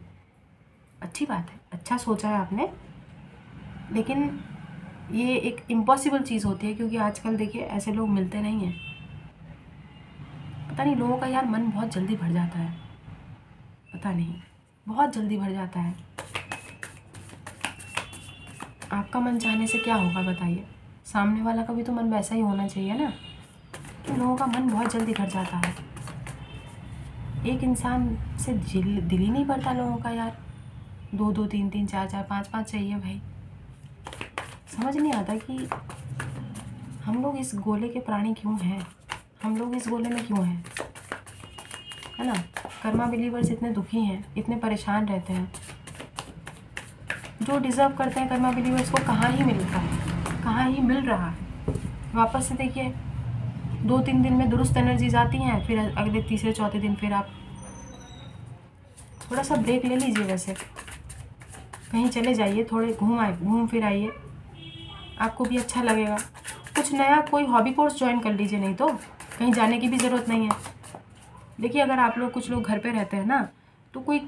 अच्छी बात है, अच्छा सोचा है आपने, लेकिन ये एक इम्पॉसिबल चीज़ होती है क्योंकि आजकल देखिए ऐसे लोग मिलते नहीं हैं। पता नहीं लोगों का यार मन बहुत जल्दी भर जाता है, पता नहीं बहुत जल्दी भर जाता है। आपका मन चाहने से क्या होगा बताइए, सामने वाला का भी तो मन वैसा ही होना चाहिए ना। तो लोगों का मन बहुत जल्दी भर जाता है, एक इंसान से दिल ही नहीं भरता लोगों का यार। 2-2 3-3 4-4 5-5 चाहिए भाई। समझ नहीं आता कि हम लोग इस गोले के प्राणी क्यों हैं, हम लोग इस गोले में क्यों हैं, है ना। कर्मा बिलीवर्स इतने दुखी हैं, इतने परेशान रहते हैं। जो डिज़र्व करते हैं कर्मा बिलीवर्स को कहाँ ही मिलता है, कहाँ ही मिल रहा है। वापस से देखिए 2-3 दिन में दुरुस्त एनर्जीज आती हैं, फिर अगले तीसरे चौथे दिन फिर आप थोड़ा सा ब्रेक ले लीजिए। वैसे कहीं चले जाइए, थोड़े घूम फिर आइए, आपको भी अच्छा लगेगा। कुछ नया कोई हॉबी कोर्स ज्वाइन कर लीजिए, नहीं तो कहीं जाने की भी ज़रूरत नहीं है। देखिए अगर आप लोग, कुछ लोग घर पे रहते हैं ना, तो कोई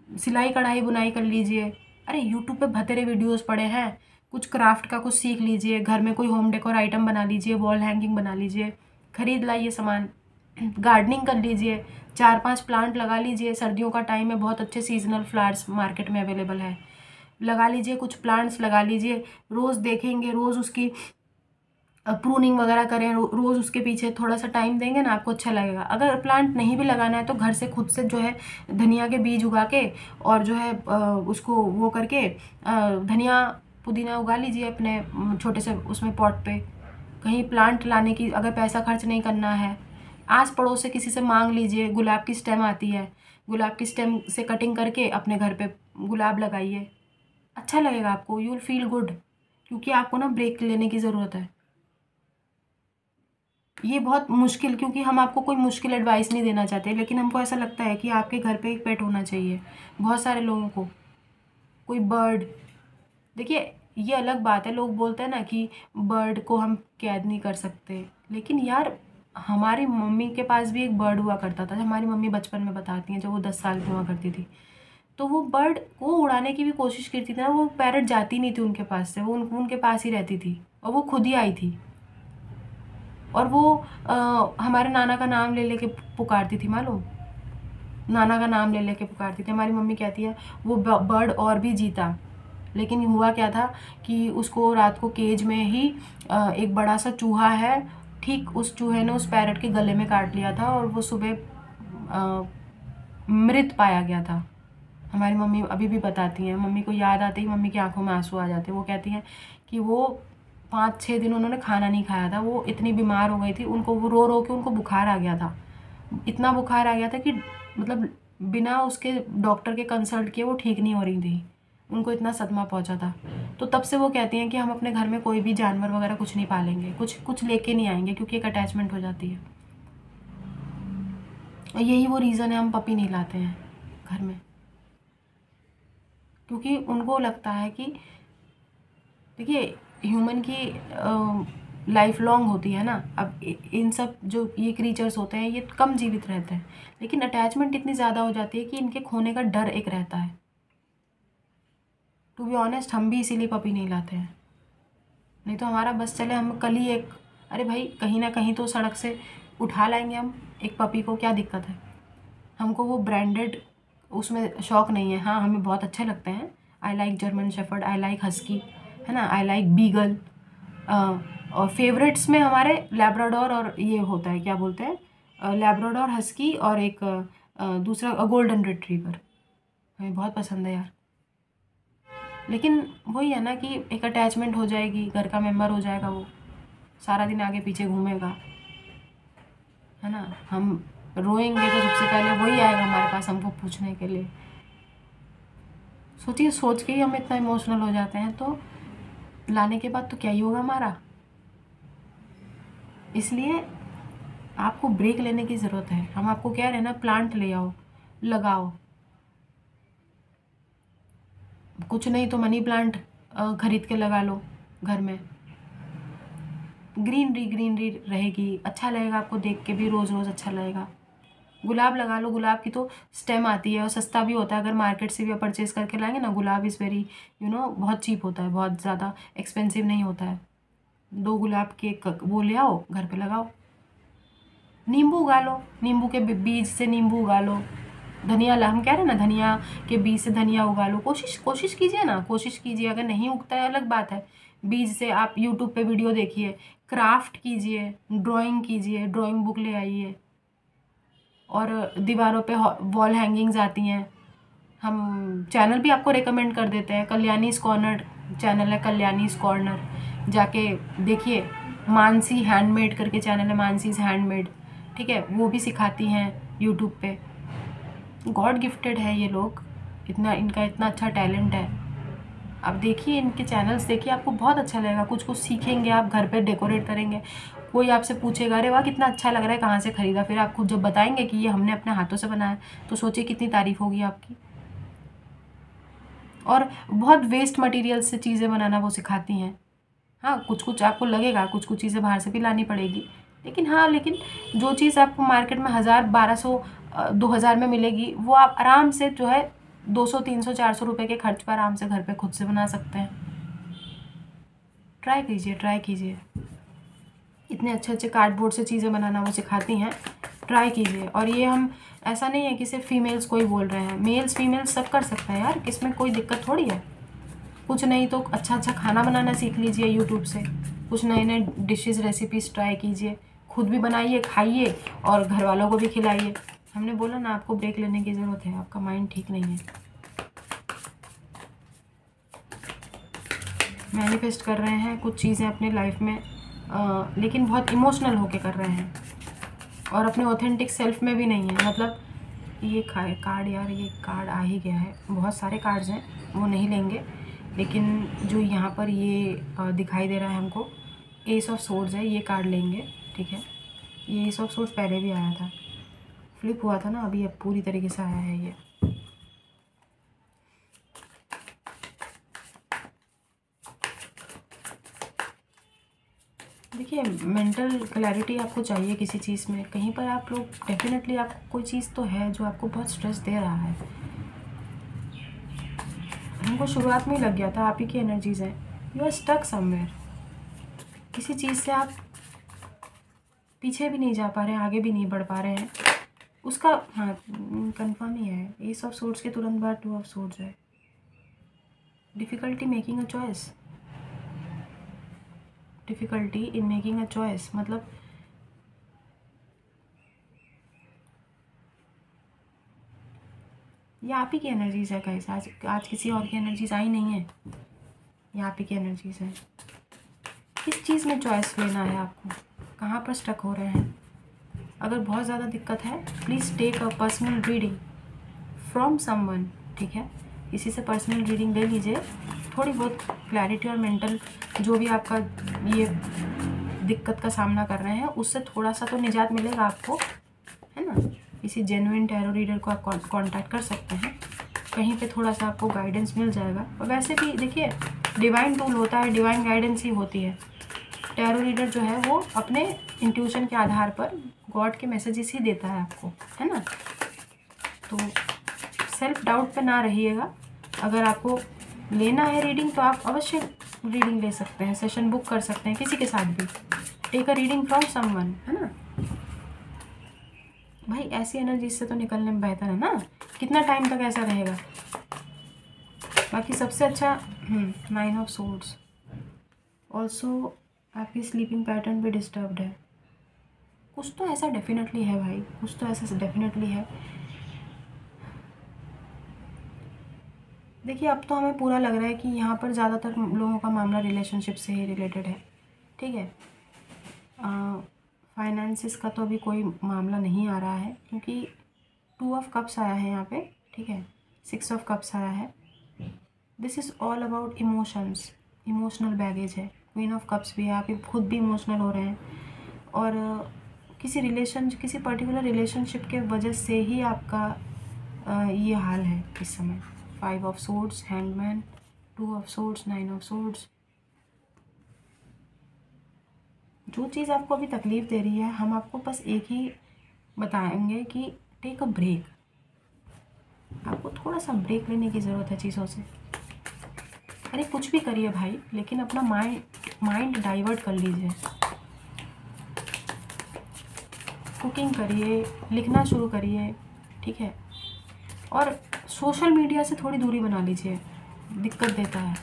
सिलाई कढ़ाई बुनाई कर लीजिए। अरे यूट्यूब पे बथेरे वीडियोस पड़े हैं, कुछ क्राफ्ट का कुछ सीख लीजिए। घर में कोई होम डेकोर आइटम बना लीजिए, वॉल हैंगिंग बना लीजिए, खरीद लाइए सामान। गार्डनिंग कर लीजिए, 4-5 प्लांट लगा लीजिए। सर्दियों का टाइम है, बहुत अच्छे सीजनल फ्लावर्स मार्केट में अवेलेबल है, लगा लीजिए। कुछ प्लांट्स लगा लीजिए, रोज़ देखेंगे, रोज़ उसकी प्रूनिंग वगैरह करें, रोज़ उसके पीछे थोड़ा सा टाइम देंगे ना, आपको अच्छा लगेगा। अगर प्लांट नहीं भी लगाना है तो घर से खुद से जो है धनिया के बीज उगा के और जो है उसको वो करके धनिया पुदीना उगा लीजिए अपने छोटे से उसमें पॉट पे। कहीं प्लांट लाने की अगर पैसा खर्च नहीं करना है, आस पड़ोस से किसी से मांग लीजिए। गुलाब की स्टेम आती है, गुलाब की स्टेम से कटिंग करके अपने घर पे गुलाब लगाइए, अच्छा लगेगा आपको, यू विल फील गुड। क्योंकि आपको ना ब्रेक लेने की ज़रूरत है। ये बहुत मुश्किल, क्योंकि हम आपको कोई मुश्किल एडवाइस नहीं देना चाहते, लेकिन हमको ऐसा लगता है कि आपके घर पे एक पेट होना चाहिए। बहुत सारे लोगों को कोई बर्ड, देखिए ये अलग बात है, लोग बोलते हैं ना कि बर्ड को हम कैद नहीं कर सकते, लेकिन यार हमारी मम्मी के पास भी एक बर्ड हुआ करता था। हमारी मम्मी बचपन में बताती हैं, जब वो 10 साल की हुआ करती थी, तो वो बर्ड को उड़ाने की भी कोशिश करती थी ना, वो पैरट जाती नहीं थी उनके पास से, वो उनके पास ही रहती थी और वो खुद ही आई थी। और वो हमारे नाना का नाम ले लेके पुकारती थी, मालूम, नाना का नाम ले लेके पुकारती थी। हमारी मम्मी कहती है वो बर्ड और भी जीता, लेकिन हुआ क्या था कि उसको रात को केज में ही एक बड़ा सा चूहा है, ठीक उस चूहे ने उस पैरट के गले में काट लिया था और वो सुबह मृत पाया गया था। हमारी मम्मी अभी भी बताती हैं, मम्मी को याद आते ही मम्मी की आंखों में आंसू आ जाते हैं। वो कहती हैं कि वो 5-6 दिन उन्होंने खाना नहीं खाया था, वो इतनी बीमार हो गई थी, उनको वो रो रो के उनको बुखार आ गया था। इतना बुखार आ गया था कि मतलब बिना उसके डॉक्टर के कंसल्ट किए वो ठीक नहीं हो रही थी, उनको इतना सदमा पहुंचा था। तो तब से वो कहती हैं कि हम अपने घर में कोई भी जानवर वगैरह कुछ नहीं पालेंगे, कुछ लेके नहीं आएंगे, क्योंकि एक अटैचमेंट हो जाती है। और यही वो रीज़न है हम पपी नहीं लाते हैं घर में, क्योंकि उनको लगता है कि देखिए ह्यूमन की लाइफ लॉन्ग होती है ना। अब इन सब जो ये क्रीचर्स होते हैं ये कम जीवित रहते हैं, लेकिन अटैचमेंट इतनी ज़्यादा हो जाती है कि इनके खोने का डर एक रहता है। टू बी ऑनेस्ट हम भी इसीलिए पपी नहीं लाते हैं, नहीं तो हमारा बस चले हम कल ही एक, अरे भाई कहीं ना कहीं तो सड़क से उठा लाएंगे हम एक पपी को, क्या दिक्कत है। हमको वो ब्रांडेड उसमें शौक़ नहीं है। हाँ हमें बहुत अच्छे लगते हैं, I like German shepherd, I like husky, है ना, आई लाइक बीगल, और फेवरेट्स में हमारे लैब्राडोर और ये होता है क्या बोलते हैं, लैब्राडोर, हस्की और एक दूसरा गोल्डन रिट्रीवर, हमें बहुत पसंद है यार। लेकिन वही है ना कि एक अटैचमेंट हो जाएगी, घर का मेंबर हो जाएगा, वो सारा दिन आगे पीछे घूमेगा, है ना। हम रोएंगे तो सबसे पहले वही आएगा हमारे पास हमको पूछने के लिए। सोचिए, सोच के ही हम इतना इमोशनल हो जाते हैं, तो लाने के बाद तो क्या ही होगा हमारा। इसलिए आपको ब्रेक लेने की ज़रूरत है। हम आपको कह रहे हैं ना, प्लांट ले आओ, लगाओ, कुछ नहीं तो मनी प्लांट खरीद के लगा लो घर में, ग्रीनरी ग्रीनरी रहेगी, अच्छा लगेगा आपको देख के भी, रोज़ रोज़ अच्छा लगेगा। गुलाब लगा लो, गुलाब की तो स्टेम आती है और सस्ता भी होता है, अगर मार्केट से भी आप परचेज़ करके लाएंगे ना, गुलाब इज़ वेरी बहुत चीप होता है, बहुत ज़्यादा एक्सपेंसिव नहीं होता है। 2 गुलाब के वो ले आओ, घर पे लगाओ। नींबू उगा लो, नींबू के बीज से नींबू उगा लो। धनिया हम कह रहे हैं ना, धनिया के बीज से धनिया उगा लो। कोशिश कीजिए ना, कोशिश कीजिए। अगर नहीं उगता है अलग बात है, बीज से आप यूट्यूब पे वीडियो देखिए, क्राफ्ट कीजिए, ड्राइंग कीजिए, ड्राइंग बुक ले आइए, और दीवारों पे वॉल हैंगिंग्स आती हैं। हम चैनल भी आपको रेकमेंड कर देते हैं, कल्याणीज़ कॉर्नर चैनल है, कल्याणीज़ कॉर्नर, जाके देखिए। मानसी हैंडमेड करके चैनल है, मानसीज़ हैंडमेड, ठीक है, वो भी सिखाती हैं यूट्यूब पे। गॉड गिफ्टेड है ये लोग, इनका इतना अच्छा टैलेंट है। आप देखिए इनके चैनल्स, देखिए आपको बहुत अच्छा लगेगा, कुछ कुछ सीखेंगे आप, घर पे डेकोरेट करेंगे, कोई आपसे पूछेगा अरे वाह कितना अच्छा लग रहा है, कहाँ से ख़रीदा, फिर आप खुद जब बताएंगे कि ये हमने अपने हाथों से बनाया, तो सोचिए कितनी तारीफ़ होगी आपकी। और बहुत वेस्ट मटेरियल से चीज़ें बनाना वो सिखाती हैं। हाँ कुछ कुछ आपको लगेगा, कुछ कुछ चीज़ें बाहर से भी लानी पड़ेगी, लेकिन हाँ, लेकिन जो चीज़ आपको मार्केट में 1000, 1200, 2000 में मिलेगी, वो आप आराम से जो है 200, 300, 400 रुपये के खर्च पर आराम से घर पे खुद से बना सकते हैं। ट्राई कीजिए, ट्राई कीजिए। इतने अच्छे अच्छे कार्डबोर्ड से चीज़ें बनाना वो सिखाती हैं, ट्राई कीजिए। और ये हम ऐसा नहीं है कि सिर्फ फीमेल्स को ही बोल रहे हैं, मेल्स फीमेल्स सब कर सकते हैं यार, इसमें कोई दिक्कत थोड़ी है। कुछ नहीं तो अच्छा अच्छा खाना बनाना सीख लीजिए यूट्यूब से, कुछ नए नए डिशेज़ रेसिपीज़ ट्राई कीजिए, खुद भी बनाइए, खाइए और घर वालों को भी खिलाइए। हमने बोला ना आपको ब्रेक लेने की ज़रूरत है, आपका माइंड ठीक नहीं है। मैनिफेस्ट कर रहे हैं कुछ चीज़ें अपने लाइफ में, लेकिन बहुत इमोशनल होके कर रहे हैं और अपने ऑथेंटिक सेल्फ में भी नहीं है। मतलब ये कार्ड यार, ये कार्ड आ ही गया है, बहुत सारे कार्ड्स हैं, वो नहीं लेंगे, लेकिन जो यहाँ पर ये दिखाई दे रहा है हमको, एस ऑफ सोर्ड्स है, ये कार्ड लेंगे, ठीक है। ये एस ऑफ सोर्ड्स पहले भी आया था, फ्लिप हुआ था ना, अभी अब पूरी तरीके से आया है ये। देखिए मेंटल क्लैरिटी आपको चाहिए किसी चीज़ में, कहीं पर आप लोग डेफिनेटली, आपको कोई चीज़ तो है जो आपको बहुत स्ट्रेस दे रहा है। हमको शुरुआत में ही लग गया था आप ही की एनर्जीज़ हैं, यू आर स्टक समवेयर, किसी चीज़ से आप पीछे भी नहीं जा पा रहे हैं, आगे भी नहीं बढ़ पा रहे हैं उसका। हाँ कंफर्म ही है, एस ऑफ सोर्ड्स के तुरंत बाद 2 ऑफ सोर्ड्स है। Difficulty making a choice, difficulty in making a choice, मतलब ये आप ही की एनर्जीज़ है गाइस। आज किसी और की एनर्जीज़ आई नहीं है, ये आप ही की एनर्जीज़ है। किस चीज़ में चॉइस लेना है आपको, कहाँ पर स्टक हो रहे हैं। अगर बहुत ज़्यादा दिक्कत है, please take a personal reading from someone, ठीक है, किसी से पर्सनल रीडिंग ले लीजिए, थोड़ी बहुत क्लैरिटी और मेंटल जो भी आपका ये दिक्कत का सामना कर रहे हैं उससे थोड़ा सा तो निजात मिलेगा आपको, है ना। किसी जेन्युइन टैरो रीडर को आप कांटेक्ट कर सकते हैं। कहीं पे थोड़ा सा आपको गाइडेंस मिल जाएगा। और वैसे भी देखिए, डिवाइन टूल होता है, डिवाइन गाइडेंस ही होती है। टैरो रीडर जो है वो अपने इंट्यूशन के आधार पर गॉड के मैसेजेस ही देता है आपको, है ना। तो सेल्फ डाउट पे ना रहिएगा। अगर आपको लेना है रीडिंग तो आप अवश्य रीडिंग ले सकते हैं, सेशन बुक कर सकते हैं किसी के साथ भी। Take a reading from someone, है ना भाई। ऐसी एनर्जी से तो निकलने में बेहतर है ना। कितना टाइम तक ऐसा रहेगा। बाकी सबसे अच्छा 9 ऑफ सोर्ड्स। ऑल्सो आपकी स्लीपिंग पैटर्न भी डिस्टर्ब्ड है। कुछ तो ऐसा डेफिनेटली है भाई, कुछ तो ऐसा डेफिनेटली है। देखिए, अब तो हमें पूरा लग रहा है कि यहाँ पर ज़्यादातर लोगों का मामला रिलेशनशिप से ही रिलेटेड है, ठीक है। फाइनेंसिस का तो अभी कोई मामला नहीं आ रहा है, क्योंकि 2 ऑफ कप्स आया है यहाँ पे, ठीक है। 6 ऑफ कप्स आया है। This is all about emotions, emotional baggage है। क्वीन ऑफ कप्स भी है, आप खुद भी इमोशनल हो रहे हैं। और किसी पर्टिकुलर रिलेशनशिप के वजह से ही आपका ये हाल है इस समय। 5 of swords, hangman, 2 of swords, 9 of swords. जो चीज़ आपको अभी तकलीफ़ दे रही है, हम आपको बस एक ही बताएंगे कि टेक अ ब्रेक। आपको थोड़ा सा ब्रेक लेने की ज़रूरत है चीज़ों से। अरे कुछ भी करिए भाई, लेकिन अपना माइंड डाइवर्ट कर लीजिए। कुकिंग करिए, लिखना शुरू करिए, ठीक है। और सोशल मीडिया से थोड़ी दूरी बना लीजिए, दिक्कत देता है।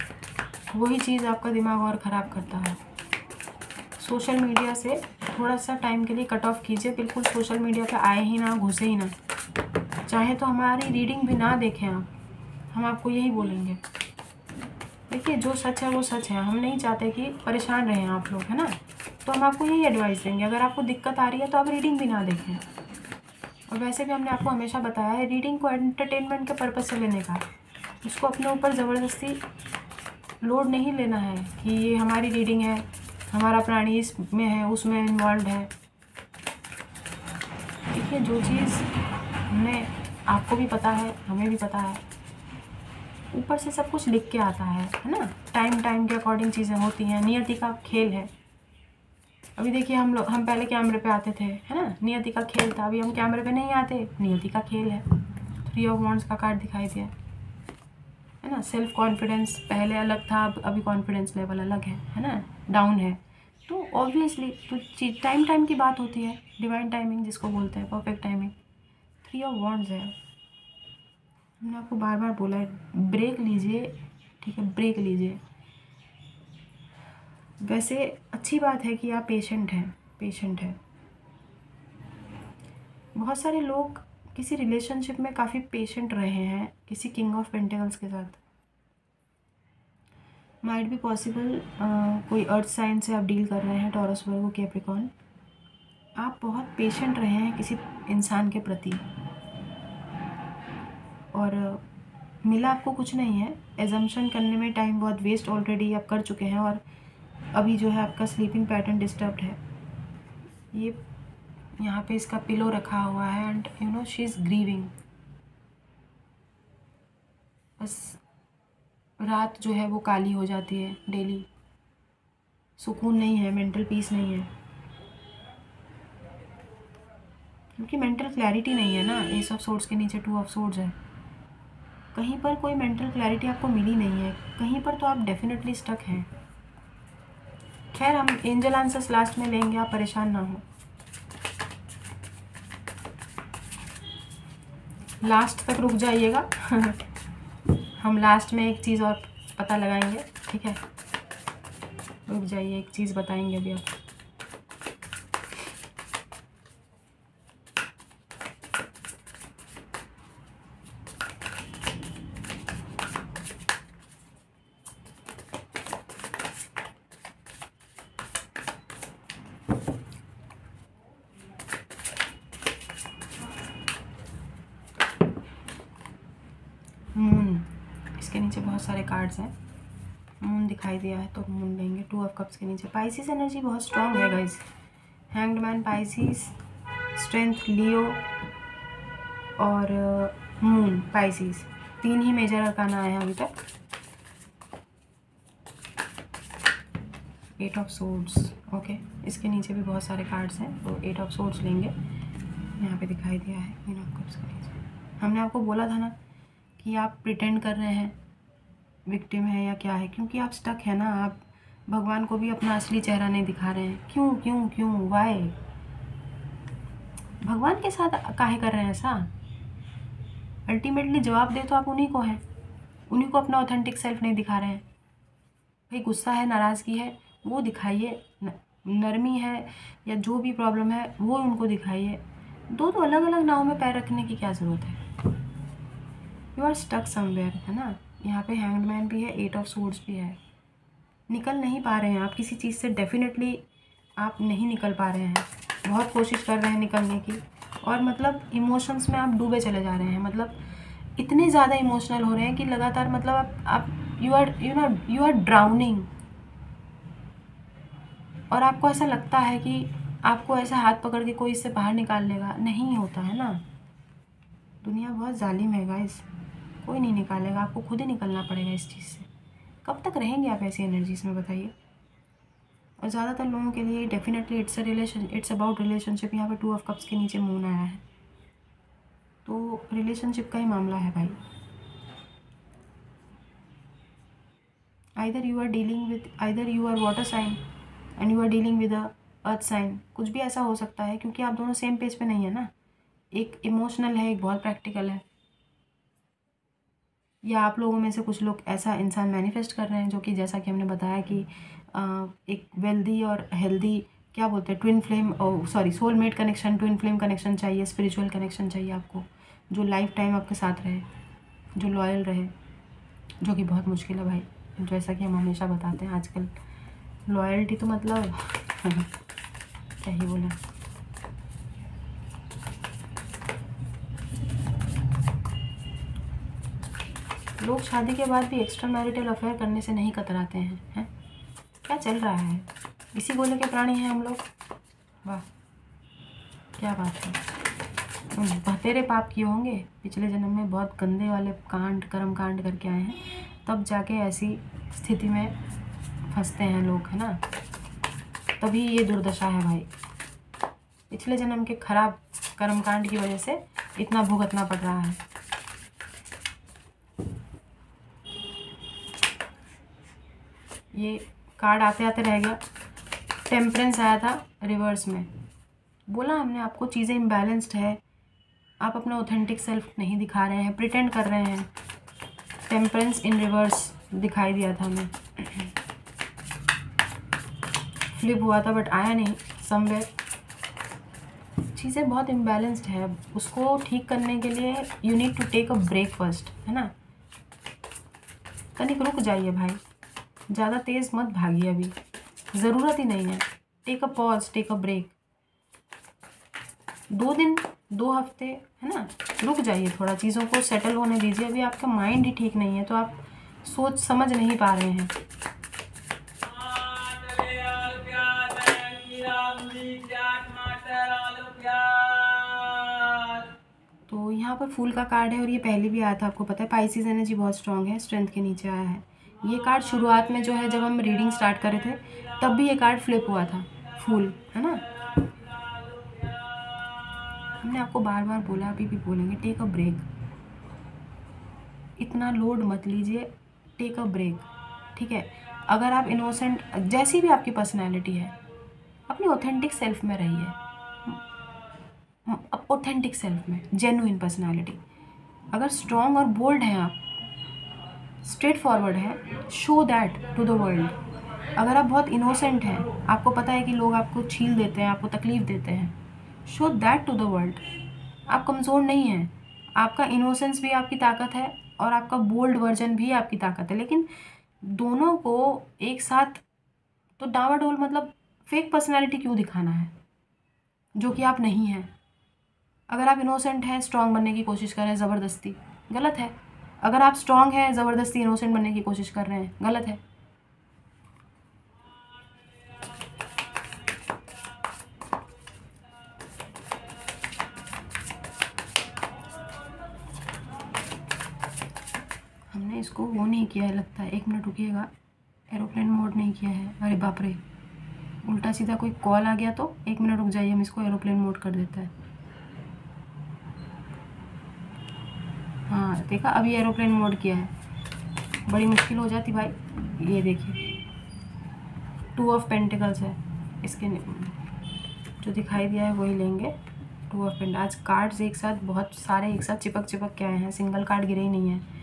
वही चीज़ आपका दिमाग और ख़राब करता है। सोशल मीडिया से थोड़ा सा टाइम के लिए कट ऑफ कीजिए। बिल्कुल सोशल मीडिया पे आए ही ना, घुसे ही ना। चाहे तो हमारी रीडिंग भी ना देखें आप, हम आपको यही बोलेंगे। देखिए, जो सच है वो सच है। हम नहीं चाहते कि परेशान रहें आप लोग, है ना। तो हम आपको यही एडवाइस देंगे। अगर आपको दिक्कत आ रही है तो आप रीडिंग भी ना देखें। और वैसे भी हमने आपको हमेशा बताया है, रीडिंग को एंटरटेनमेंट के पर्पज़ से लेने का। उसको अपने ऊपर ज़बरदस्ती लोड नहीं लेना है कि ये हमारी रीडिंग है, हमारा प्राणी इसमें है, उसमें इन्वॉल्व है। देखिए, जो चीज़ हमने आपको भी पता है, हमें भी पता है, ऊपर से सब कुछ लिख के आता है ना। टाइम के अकॉर्डिंग चीज़ें होती हैं। नियति का खेल है। अभी देखिए, हम पहले कैमरे पे आते थे, है ना, नियति का खेल था। अभी हम कैमरे पे नहीं आते, नियति का खेल है। 3 ऑफ वांड्स का कार्ड दिखाई दिया, है ना। सेल्फ कॉन्फिडेंस पहले अलग था, अभी कॉन्फिडेंस लेवल अलग है ना, डाउन है। तो ऑब्वियसली तो चीज टाइम की बात होती है। डिवाइन टाइमिंग जिसको बोलते हैं, परफेक्ट टाइमिंग। 3 ऑफ वांड्स है। हमने आपको बार बार बोला है, ब्रेक लीजिए, ठीक है, ब्रेक लीजिए। वैसे अच्छी बात है कि आप पेशेंट हैं। बहुत सारे लोग किसी रिलेशनशिप में काफ़ी पेशेंट रहे हैं, किसी किंग ऑफ पेंटिकल्स के साथ। माइट बी पॉसिबल कोई अर्थ साइन से आप डील कर रहे हैं, टॉरस, वर्गो, कैप्रिकॉर्न। आप बहुत पेशेंट रहे हैं किसी इंसान के प्रति, और मिला आपको कुछ नहीं है। एजम्पशन करने में टाइम बहुत वेस्ट ऑलरेडी आप कर चुके हैं। और अभी जो है आपका स्लीपिंग पैटर्न डिस्टर्ब्ड है। ये यहाँ पे इसका पिलो रखा हुआ है, and you no she is grieving. बस रात जो है वो काली हो जाती है डेली। सुकून नहीं है, मेंटल पीस नहीं है, क्योंकि मेंटल क्लैरिटी नहीं है ना। एस ऑफ सोर्ड्स के नीचे 2 ऑफ सोर्ड्स है। कहीं पर कोई मेंटल क्लैरिटी आपको मिली नहीं है, कहीं पर तो आप डेफिनेटली स्टक हैं। खैर, हम एंजल आंसर्स लास्ट में लेंगे, आप परेशान ना हो। लास्ट तक रुक जाइएगा। हम लास्ट में एक चीज़ और पता लगाएंगे, ठीक है। रुक जाइए, एक चीज़ बताएंगे अभी आप। मून, इसके नीचे बहुत सारे कार्ड्स हैं। मून दिखाई दिया है तो मून लेंगे। 2 ऑफ कप्स के नीचे पाइसिस एनर्जी बहुत स्ट्रांग है guys. Hanged man, Pisces, strength, Leo, और मून पाइसिस, 3 ही मेजर अरकाना आए हैं अभी तक। 8 ऑफ सोर्ड्स, ओके। इसके नीचे भी बहुत सारे कार्ड्स हैं, तो 8 ऑफ सोर्ड्स लेंगे। यहाँ पे दिखाई दिया है क्वीन ऑफ कप्स के नीचे। हमने आपको बोला था ना कि आप प्रिटेंड कर रहे हैं, विक्टिम है या क्या है, क्योंकि आप स्टक है ना। आप भगवान को भी अपना असली चेहरा नहीं दिखा रहे हैं। क्यों क्यों क्यों, वाई? भगवान के साथ काहे कर रहे हैं ऐसा? अल्टीमेटली जवाब दे तो आप उन्हीं को हैं, उन्हीं को अपना ऑथेंटिक सेल्फ नहीं दिखा रहे हैं। भाई गुस्सा है, नाराज़गी है, वो दिखाइए। नरमी है या जो भी प्रॉब्लम है वो उनको दिखाइए। दो तो अलग अलग नाव में पैर रखने की क्या ज़रूरत है? यू आर स्टक समवेयर, है ना। यहाँ पे हैंगमैन भी है, 8 ऑफ सोर्ड्स भी है। निकल नहीं पा रहे हैं आप किसी चीज़ से, डेफिनेटली आप नहीं निकल पा रहे हैं। बहुत कोशिश कर रहे हैं निकलने की, और मतलब इमोशंस में आप डूबे चले जा रहे हैं। मतलब इतने ज़्यादा इमोशनल हो रहे हैं कि लगातार मतलब आप यू आर ड्राउनिंग। और आपको ऐसा लगता है कि आपको ऐसा हाथ पकड़ के कोई इससे बाहर निकाल लेगा, नहीं होता है ना। दुनिया बहुत जालिम है गाइस, कोई नहीं निकालेगा, आपको खुद ही निकलना पड़ेगा इस चीज़ से। कब तक रहेंगे आप ऐसी एनर्जीज में, बताइए। और ज़्यादातर लोगों के लिए डेफिनेटली इट्स अबाउट रिलेशनशिप। यहाँ पे 2 ऑफ कप्स के नीचे मून आया है, तो रिलेशनशिप का ही मामला है भाई। either you are water sign and you are dealing with a earth sign, कुछ भी ऐसा हो सकता है, क्योंकि आप दोनों सेम पेज पे नहीं है ना। एक इमोशनल है, एक बहुत प्रैक्टिकल है। या आप लोगों में से कुछ लोग ऐसा इंसान मैनिफेस्ट कर रहे हैं जो कि जैसा कि हमने बताया कि एक वेल्दी और हेल्दी, क्या बोलते हैं, twin flame, sorry soulmate connection, twin flame connection चाहिए, स्पिरिचुअल कनेक्शन चाहिए आपको, जो लाइफ टाइम आपके साथ रहे, जो लॉयल रहे, जो कि बहुत मुश्किल है भाई। जैसा कि हम हमेशा बताते हैं, आजकल लॉयल्टी तो मतलब क्या ही बोलें। लोग शादी के बाद भी एक्स्ट्रा मैरिटल अफेयर करने से नहीं कतराते हैं। क्या चल रहा है? इसी गोले के प्राणी हैं हम लोग। वाह, क्या बात है। बतेरे पाप किए होंगे पिछले जन्म में, बहुत गंदे वाले कर्म कांड करके आए हैं, तब जाके ऐसी स्थिति में फंसते हैं लोग, है ना। तभी ये दुर्दशा है भाई। पिछले जन्म के खराब कर्मकांड की वजह से इतना भुगतना पड़ रहा है। ये कार्ड आते आते रह गया। टेम्परेंस आया था रिवर्स में। बोला हमने आपको, चीज़ें इम्बैलेंस्ड है, आप अपना ऑथेंटिक सेल्फ नहीं दिखा रहे हैं, प्रिटेंड कर रहे हैं। टेम्परेंस इन रिवर्स दिखाई दिया था हमें, फ्लिप हुआ था बट आया नहीं समवेयर। चीज़ें बहुत इम्बैलेंस्ड है, उसको ठीक करने के लिए you need to take a break first, है ना। तनिक रुक जाइए भाई, ज़्यादा तेज़ मत भागिए, अभी ज़रूरत ही नहीं है। Take a pause, take a break. 2 दिन 2 हफ्ते, है ना, रुक जाइए, थोड़ा चीज़ों को सेटल होने दीजिए। अभी आपका माइंड ही ठीक नहीं है, तो आप सोच समझ नहीं पा रहे हैं। तो यहाँ पर फूल का कार्ड है, और ये पहले भी आया था, आपको पता है। पाइसिस एनर्जी बहुत स्ट्रांग है, स्ट्रेंथ के नीचे आया है। ये कार्ड शुरुआत में जो है, जब हम रीडिंग स्टार्ट कर रहे थे, तब भी ये कार्ड फ्लिप हुआ था, फूल, है ना। हमने आपको बार बार बोला, अभी भी बोलेंगे, टेक अ ब्रेक। इतना लोड मत लीजिए, टेक अ ब्रेक, ठीक है। अगर आप इनोसेंट, जैसी भी आपकी पर्सनैलिटी है, अपनी ऑथेंटिक सेल्फ में रहिए। ऑथेंटिक सेल्फ में, जेन्युइन पर्सनैलिटी। अगर स्ट्रॉन्ग और बोल्ड हैं आप, स्ट्रेट फॉरवर्ड है, show that to the world. अगर आप बहुत इनोसेंट हैं, आपको पता है कि लोग आपको छील देते हैं, आपको तकलीफ़ देते हैं, show that to the world. आप कमज़ोर नहीं हैं, आपका इनोसेंस भी आपकी ताकत है, और आपका बोल्ड वर्जन भी आपकी ताकत है। लेकिन दोनों को एक साथ तो डावाडोल, मतलब फेक पर्सनैलिटी क्यों दिखाना है जो कि आप नहीं हैं। अगर आप इनोसेंट हैं, स्ट्रॉन्ग बनने की कोशिश कर रहे हैं ज़बरदस्ती, गलत है। अगर आप स्ट्रॉन्ग हैं, ज़बरदस्ती इनोसेंट बनने की कोशिश कर रहे हैं, गलत है। हमने इसको वो नहीं किया है लगता है, 1 मिनट रुकिएगा, एरोप्लेन मोड नहीं किया है। अरे बाप रे, उल्टा सीधा कोई कॉल आ गया तो 1 मिनट रुक जाइए, हम इसको एरोप्लेन मोड कर देते हैं। हाँ देखा, अभी एरोप्लेन मोड किया है, बड़ी मुश्किल हो जाती भाई। ये देखिए 2 ऑफ पेंटिकल्स है, इसके जो दिखाई दिया है वही लेंगे। 2 ऑफ पेंट। आज कार्ड्स एक साथ, बहुत सारे एक साथ चिपक चिपक के आए हैं, सिंगल कार्ड गिरे ही नहीं है।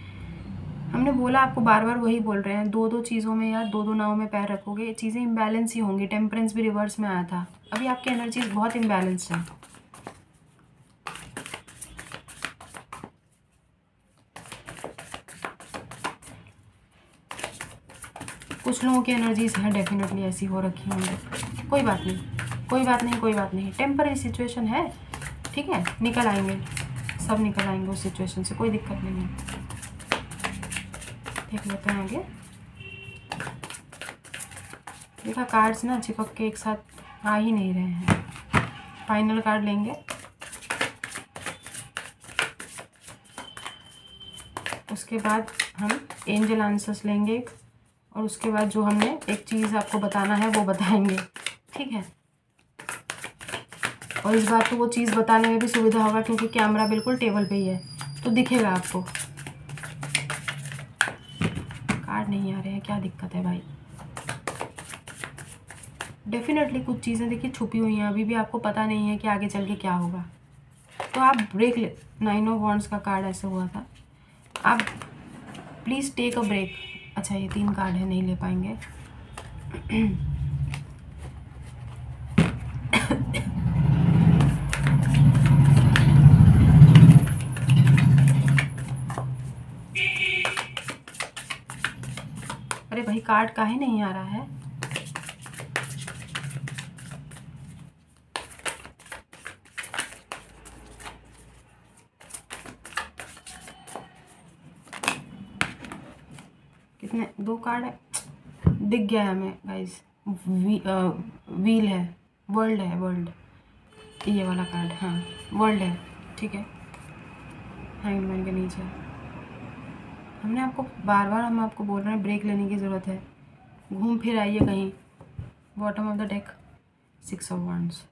हमने बोला आपको, बार बार वही बोल रहे हैं, 2-2 चीज़ों में यार 2-2 नाव में पैर रखोगे, चीज़ें इम्बैलेंस ही होंगी। टेम्परेंस भी रिवर्स में आया था, अभी आपकी एनर्जीज बहुत इम्बैलेंस्ड है। कुछ लोगों की एनर्जीज हैं डेफिनेटली ऐसी हो रखी होंगी, कोई बात नहीं, कोई बात नहीं, कोई बात नहीं, टेम्पररी सिचुएशन है, ठीक है, निकल आएंगे, सब निकल आएंगे उस सिचुएशन से, कोई दिक्कत नहीं है। देख लेते हैं आगे। देखा कार्ड्स ना चिपक के एक साथ आ ही नहीं रहे हैं। फाइनल कार्ड लेंगे, उसके बाद हम एंजल आंसर्स लेंगे, और उसके बाद जो हमने एक चीज़ आपको बताना है वो बताएंगे, ठीक है। और इस बार तो वो चीज़ बताने में भी सुविधा होगा क्योंकि कैमरा बिल्कुल टेबल पे ही है, तो दिखेगा आपको। कार्ड नहीं आ रहे हैं, क्या दिक्कत है भाई। डेफिनेटली कुछ चीज़ें देखिए छुपी हुई हैं, अभी भी आपको पता नहीं है कि आगे चल के क्या होगा, तो आप ब्रेक ले। 9 ऑफ वॉन्ड्स का कार्ड ऐसे हुआ था, आप प्लीज़ टेक अ ब्रेक। अच्छा ये 3 कार्ड है, नहीं ले पाएंगे। अरे भाई कार्ड काहे नहीं आ रहा है। कितने 2 कार्ड है, दिख गया है हमें गाइस। व्हील है, वर्ल्ड है, वर्ल्ड, ये वाला कार्ड, हाँ वर्ल्ड है, ठीक है। हैंगमैन के नीचे हमने आपको बार बार हम आपको बोल रहे हैं ब्रेक लेने की ज़रूरत है, घूम फिर आइए कहीं। Bottom of the deck 6 of wands.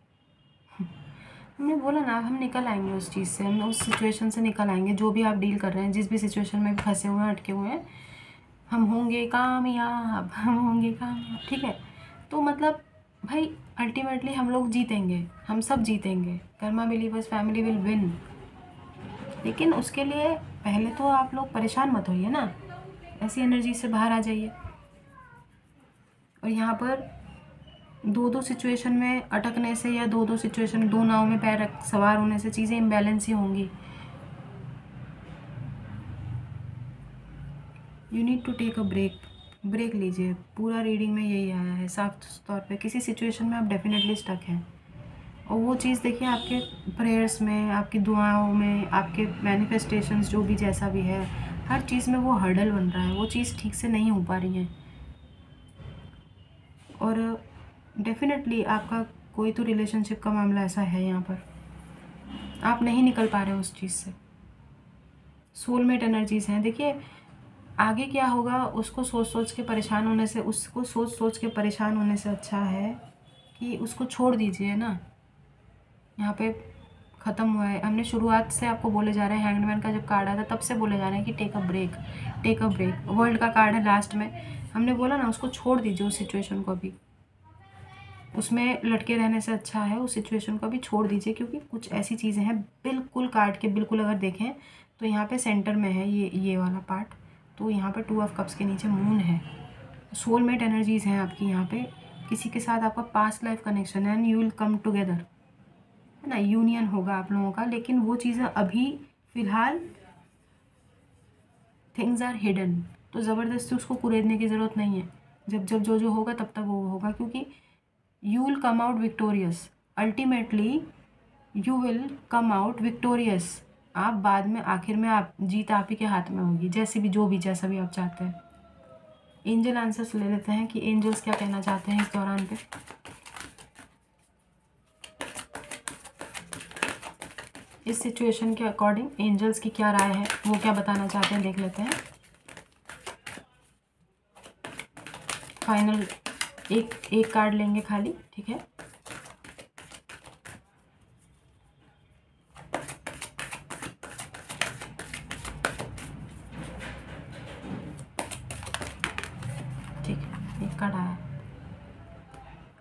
हमने बोला ना हम निकल आएंगे उस चीज़ से, हम उस सिचुएशन से निकल आएंगे, जो भी आप डील कर रहे हैं, जिस भी सिचुएशन में फंसे हुए हैं, अटके हुए हैं, हम होंगे कामयाब, हम होंगे कामयाब, ठीक है। तो मतलब भाई अल्टीमेटली हम लोग जीतेंगे, हम सब जीतेंगे, Karma believers family will win. लेकिन उसके लिए पहले तो आप लोग परेशान मत होइए ना, ऐसी एनर्जी से बाहर आ जाइए। और यहाँ पर 2-2 सिचुएशन में अटकने से या 2-2 सिचुएशन, 2 नाव में पैर सवार होने से चीज़ें इम्बैलेंस ही होंगी। You need to take a break, break लीजिए। पूरा रीडिंग में यही आया है साफ तौर पे, किसी सिचुएशन में आप डेफिनेटली स्टक हैं, और वो चीज़ देखिए आपके प्रेयर्स में, आपकी दुआओं में, आपके मैनिफेस्टेशंस, जो भी जैसा भी है, हर चीज़ में वो हर्डल बन रहा है, वो चीज़ ठीक से नहीं हो पा रही है। और डेफिनेटली आपका कोई तो रिलेशनशिप का मामला ऐसा है यहाँ पर, आप नहीं निकल पा रहे हो उस चीज़ से। सोलमेट एनर्जीज़ हैं, देखिए आगे क्या होगा उसको सोच सोच के परेशान होने से, उसको सोच सोच के परेशान होने से अच्छा है कि उसको छोड़ दीजिए ना। यहाँ पे ख़त्म हुआ है, हमने शुरुआत से आपको बोले जा रहे हैं, हैंगमैन का जब कार्ड आया था तब से बोले जा रहे हैं कि take a break, take a break. World का कार्ड है लास्ट में, हमने बोला ना उसको छोड़ दीजिए उस सिचुएशन को, अभी उसमें लटके रहने से अच्छा है उस सिचुएशन को अभी छोड़ दीजिए, क्योंकि कुछ ऐसी चीज़ें हैं बिल्कुल कार्ड के बिल्कुल अगर देखें तो यहाँ पे सेंटर में है ये वाला पार्ट, तो यहाँ पे 2 ऑफ कप्स के नीचे मून है। सोलमेट एनर्जीज़ हैं आपकी यहाँ पे, किसी के साथ आपका पास्ट लाइफ कनेक्शन है and you will come together, है ना, यूनियन होगा आप लोगों का। लेकिन वो चीज़ें अभी फ़िलहाल थिंग्स आर हिडन, तो ज़बरदस्ती उसको कुरेदने की ज़रूरत नहीं है। जब जब जो जो होगा तब तक वो होगा, क्योंकि you will come out victorious, ultimately you will come out victorious. आप बाद में आखिर में आप जीत आप ही के हाथ में होगी, जैसे भी जो भी जैसा भी आप चाहते हैं। एंजल आंसर्स ले लेते हैं कि एंजल्स क्या कहना चाहते हैं इस दौरान पे। इस सिचुएशन के अकॉर्डिंग एंजल्स की क्या राय है, वो क्या बताना चाहते हैं, देख लेते हैं। फाइनल एक कार्ड लेंगे खाली, ठीक है। ठीक है, एक कार्ड आया,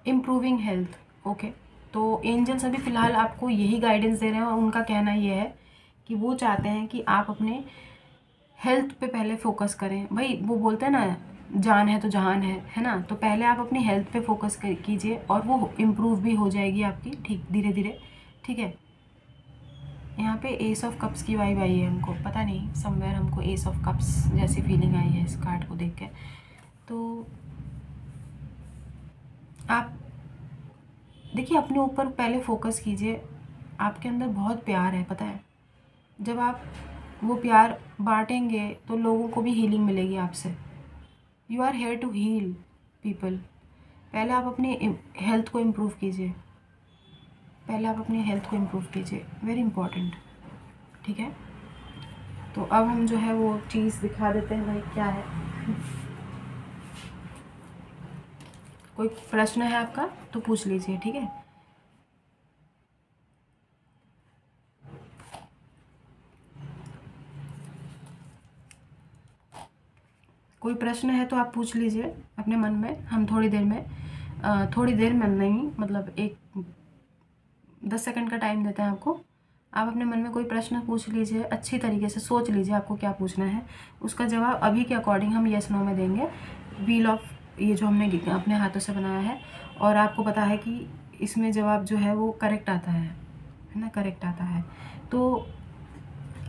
इम्प्रूविंग हेल्थ। ओके, तो एंजल्स अभी फ़िलहाल आपको यही गाइडेंस दे रहे हैं और उनका कहना ये है कि वो चाहते हैं कि आप अपने हेल्थ पे पहले फोकस करें। भाई वो बोलते हैं ना, जान है तो जहान है ना। तो पहले आप अपनी हेल्थ पे फोकस कीजिए और वो इम्प्रूव भी हो जाएगी आपकी, ठीक, धीरे धीरे, ठीक है। यहाँ पे एस ऑफ कप्स की वाइब आई है हमको, पता नहीं समवेयर हमको एस ऑफ कप्स जैसी फीलिंग आई है इस कार्ड को देख के। तो आप देखिए, अपने ऊपर पहले फोकस कीजिए। आपके अंदर बहुत प्यार है, पता है। जब आप वो प्यार बांटेंगे तो लोगों को भी हीलिंग मिलेगी आपसे। You are here to heal people. पहले आप अपनी हेल्थ को इम्प्रूव कीजिए, पहले आप अपनी हेल्थ को इम्प्रूव कीजिए, वेरी इंपॉर्टेंट, ठीक है। तो अब हम जो है वो चीज़ दिखा देते हैं भाई क्या है। कोई प्रश्न है आपका तो पूछ लीजिए, ठीक है। कोई प्रश्न है तो आप पूछ लीजिए अपने मन में। हम थोड़ी देर में नहीं, मतलब 10 सेकंड का टाइम देते हैं आपको। आप अपने मन में कोई प्रश्न पूछ लीजिए, अच्छी तरीके से सोच लीजिए आपको क्या पूछना है। उसका जवाब अभी के अकॉर्डिंग हम येस नो में देंगे। व्हील ऑफ, ये जो हमने अपने हाथों से बनाया है और आपको पता है कि इसमें जवाब जो है वो करेक्ट आता है ना, करेक्ट आता है। तो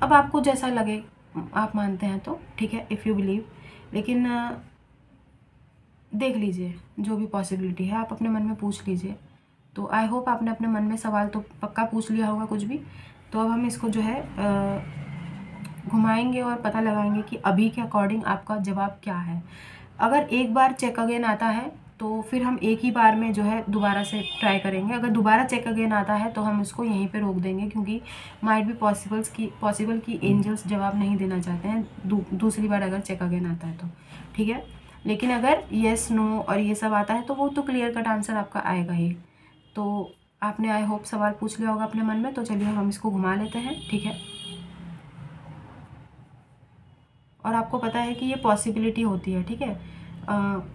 अब आपको जैसा लगे, आप मानते हैं तो ठीक है, इफ़ यू बिलीव। लेकिन देख लीजिए जो भी पॉसिबिलिटी है, आप अपने मन में पूछ लीजिए। तो आई होप आपने अपने मन में सवाल तो पक्का पूछ लिया होगा कुछ भी। तो अब हम इसको जो है घुमाएंगे और पता लगाएंगे कि अभी के अकॉर्डिंग आपका जवाब क्या है। अगर एक बार चेक अगेन आता है तो फिर हम एक ही बार में जो है दोबारा से ट्राई करेंगे। अगर दोबारा चेक अगेन आता है तो हम इसको यहीं पे रोक देंगे, क्योंकि माइट भी पॉसिबल कि एंजल्स जवाब नहीं देना चाहते हैं दूसरी बार अगर चेक अगेन आता है तो, ठीक है। लेकिन अगर येस नो और ये सब आता है तो वो तो क्लियर कट आंसर आपका आएगा ही। तो आपने आई होप सवाल पूछ लिया होगा अपने मन में। तो चलिए हम इसको घुमा लेते हैं, ठीक है। और आपको पता है कि ये पॉसिबिलिटी होती है, ठीक है।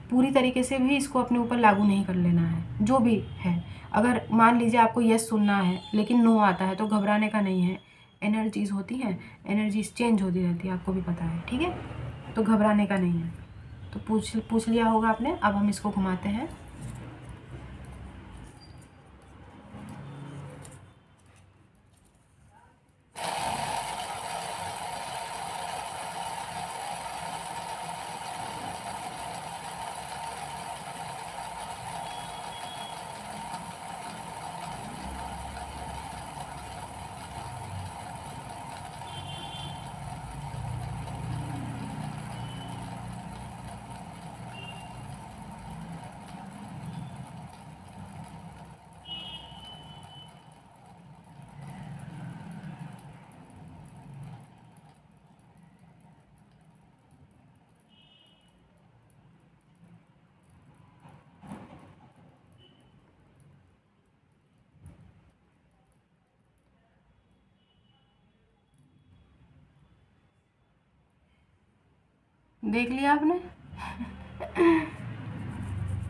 पूरी तरीके से भी इसको अपने ऊपर लागू नहीं कर लेना है, जो भी है। अगर मान लीजिए आपको यस सुनना है लेकिन नो आता है तो घबराने का नहीं है। एनर्जीज़ होती हैं, एनर्जीज चेंज होती रहती है, आपको भी पता है, ठीक है। तो घबराने का नहीं है। तो पूछ लिया होगा आपने। अब हम इसको घुमाते हैं। देख लिया आपने।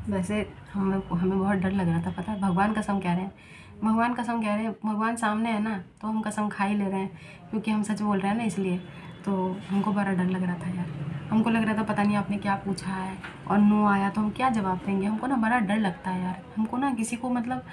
वैसे हमें बहुत डर लग रहा था, पता है। भगवान कसम कह रहे हैं, भगवान सामने है ना, तो हम कसम खा ही ले रहे हैं, क्योंकि हम सच बोल रहे हैं ना, इसलिए। तो हमको बड़ा डर लग रहा था यार। हमको लग रहा था पता नहीं आपने क्या पूछा है और नो आया तो हम क्या जवाब देंगे। हमको ना बड़ा डर लगता है यार। हमको ना किसी को मतलब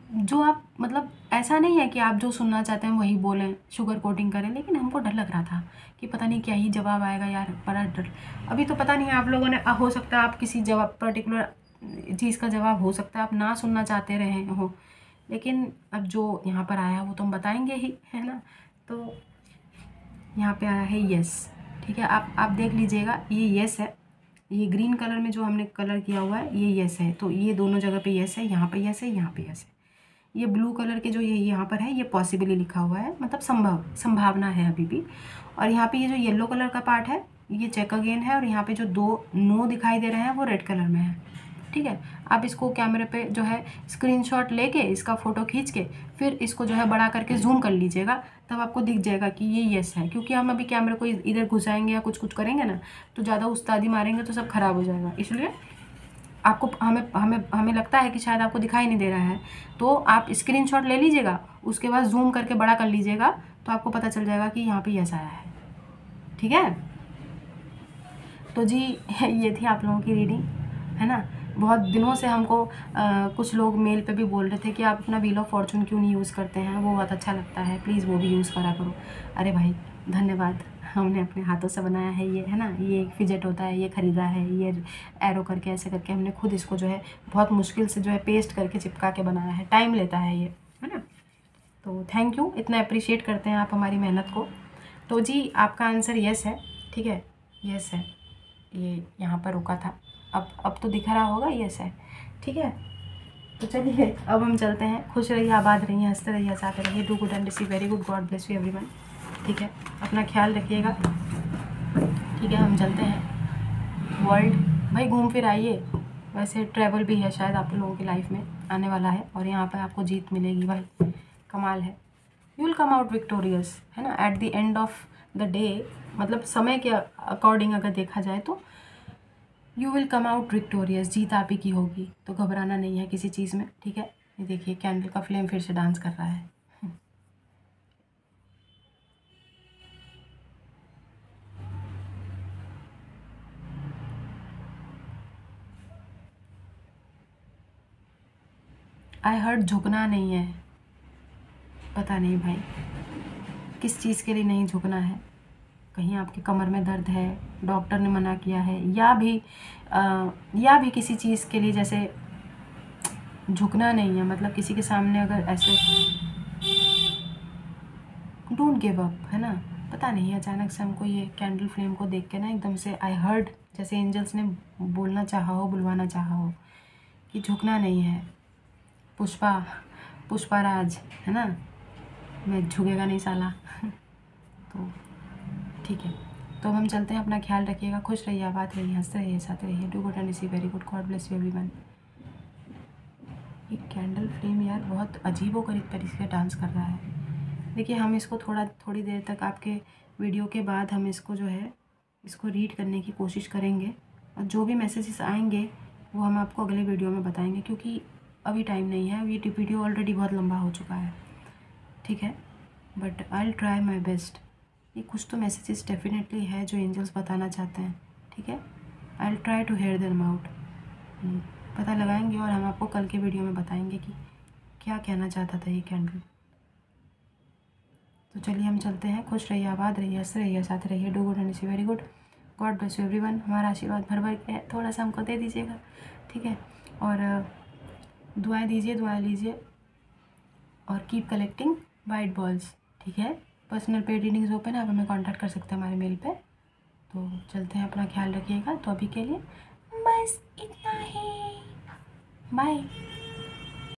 जो आप मतलब ऐसा नहीं है कि आप जो सुनना चाहते हैं वही बोलें, शुगर कोटिंग करें, लेकिन हमको डर लग रहा था कि पता नहीं क्या ही जवाब आएगा यार, बड़ा डर। अभी तो पता नहीं आप लोगों ने, हो सकता है आप किसी जवाब पर्टिकुलर चीज़ का जवाब हो सकता है आप ना सुनना चाहते रहे हो, लेकिन अब जो यहाँ पर आया वो तो हम बताएंगे ही, है ना। तो यहाँ पे आया है यस, ठीक है। आप देख लीजिएगा, ये यस है। ये ग्रीन कलर में जो हमने कलर किया हुआ है ये यस है। तो ये दोनों जगह पे यस है, यहाँ पे यस है, यहाँ पे यस है। ये ब्लू कलर के जो ये यहाँ पर है ये पॉसिबली लिखा हुआ है, मतलब संभावना है अभी भी। और यहाँ पे ये जो येलो कलर का पार्ट है ये चेक अगेन है और यहाँ पे जो 2 नो दिखाई दे रहे हैं वो रेड कलर में है। ठीक है, आप इसको कैमरे पे जो है स्क्रीनशॉट लेके इसका फ़ोटो खींच के फिर इसको जो है बड़ा करके जूम कर लीजिएगा, तब आपको दिख जाएगा कि ये येस है। क्योंकि हम अभी कैमरे को इधर घुसाएंगे या कुछ करेंगे ना, तो ज़्यादा उस्तादी मारेंगे तो सब ख़राब हो जाएगा। इसलिए आपको हमें लगता है कि शायद आपको दिखाई नहीं दे रहा है, तो आप स्क्रीनशॉट ले लीजिएगा, उसके बाद जूम करके बड़ा कर लीजिएगा, तो आपको पता चल जाएगा कि यहाँ पे यस आया है। ठीक है, तो जी ये थी आप लोगों की रीडिंग, है ना। बहुत दिनों से हमको कुछ लोग मेल पे भी बोल रहे थे कि आप अपना व्हील ऑफ फॉर्चून क्यों नहीं यूज़ करते हैं, वो बहुत अच्छा लगता है, प्लीज़ वो भी यूज़ करा करो। अरे भाई धन्यवाद, हमने अपने हाथों से बनाया है ये, है ना। ये एक फिजेट होता है, ये ख़रीदा है, ये एरो करके ऐसे करके हमने खुद इसको जो है बहुत मुश्किल से जो है पेस्ट करके चिपका के बनाया है, टाइम लेता है ये, है ना। तो थैंक यू, इतना अप्रिशिएट करते हैं आप हमारी मेहनत को। तो जी आपका आंसर यस है, ठीक है, यस है। ये यहाँ पर रुका था, अब तो दिख रहा होगा यस है। ठीक है, तो चलिए अब हम चलते हैं। खुश रहिए, आबाद रहिए, हंसते रहिए, हंसाते रहिए। Do good and receive very good. God bless you everyone. ठीक है, अपना ख्याल रखिएगा। ठीक है, हम चलते हैं। वर्ल्ड भाई घूम फिर आइए, वैसे ट्रैवल भी है शायद आप लोगों की लाइफ में आने वाला है, और यहाँ पर आपको जीत मिलेगी भाई, कमाल है। You will come out victorious, है ना, at the end of the day. मतलब समय के अकॉर्डिंग अगर देखा जाए तो you will come out victorious, जीत आप ही की होगी, तो घबराना नहीं है किसी चीज़ में। ठीक है, ये देखिए कैंडल का फ्लेम फिर से डांस कर रहा है। आई हर्ट झुकना नहीं है, पता नहीं भाई किस चीज़ के लिए नहीं झुकना है। कहीं आपके कमर में दर्द है, डॉक्टर ने मना किया है, या भी किसी चीज़ के लिए जैसे झुकना नहीं है। मतलब किसी के सामने अगर ऐसे डोंट गिव अप, है ना। पता नहीं अचानक से हमको ये कैंडल फ्लेम को देख के ना एकदम से आई हर्ड, जैसे एंजल्स ने बोलना चाहा हो, बुलवाना चाहा हो कि झुकना नहीं है। पुष्पाराज, है ना, मैं झुकेगा नहीं साला। तो ठीक है, तो हम चलते हैं। अपना ख्याल रखिएगा, खुश रहिए, आबाद रहिए, हंसते रहिए, साथ रहिए। Do good and receive very good. God bless you everyone. ये कैंडल फ्लेम यार बहुत अजीबोगरीब तरीके से डांस कर रहा है। देखिए हम इसको थोड़ी देर तक आपके वीडियो के बाद हम इसको जो है इसको रीड करने की कोशिश करेंगे, और जो भी मैसेजेस आएंगे वो हम आपको अगले वीडियो में बताएंगे, क्योंकि अभी टाइम नहीं है, ये वीडियो ऑलरेडी बहुत लंबा हो चुका है। ठीक है, but I will try my best. ये कुछ तो मैसेजेस डेफिनेटली है जो एंजल्स बताना चाहते हैं। ठीक है, I will try to hear them out. पता लगाएंगे और हम आपको कल के वीडियो में बताएंगे कि क्या कहना चाहता था ये कैंडल। तो चलिए हम चलते हैं। खुश रहिए, आबाद रहिए, हंसते रहिए, साथ रहिए। Do good and see very good. God bless you everyone. हमारा आशीर्वाद भर भर के थोड़ा सा हमको दे दीजिएगा, ठीक है, और दुआएं दीजिए, दुआएं लीजिए, और कीप कलेक्टिंग वाइट बॉल्स। ठीक है, पर्सनल पेड रीडिंग्स ओपन है, आप हमें कांटेक्ट कर सकते हैं हमारे मेल पे। तो चलते हैं, अपना ख्याल रखिएगा। तो अभी के लिए बस इतना ही, बाय।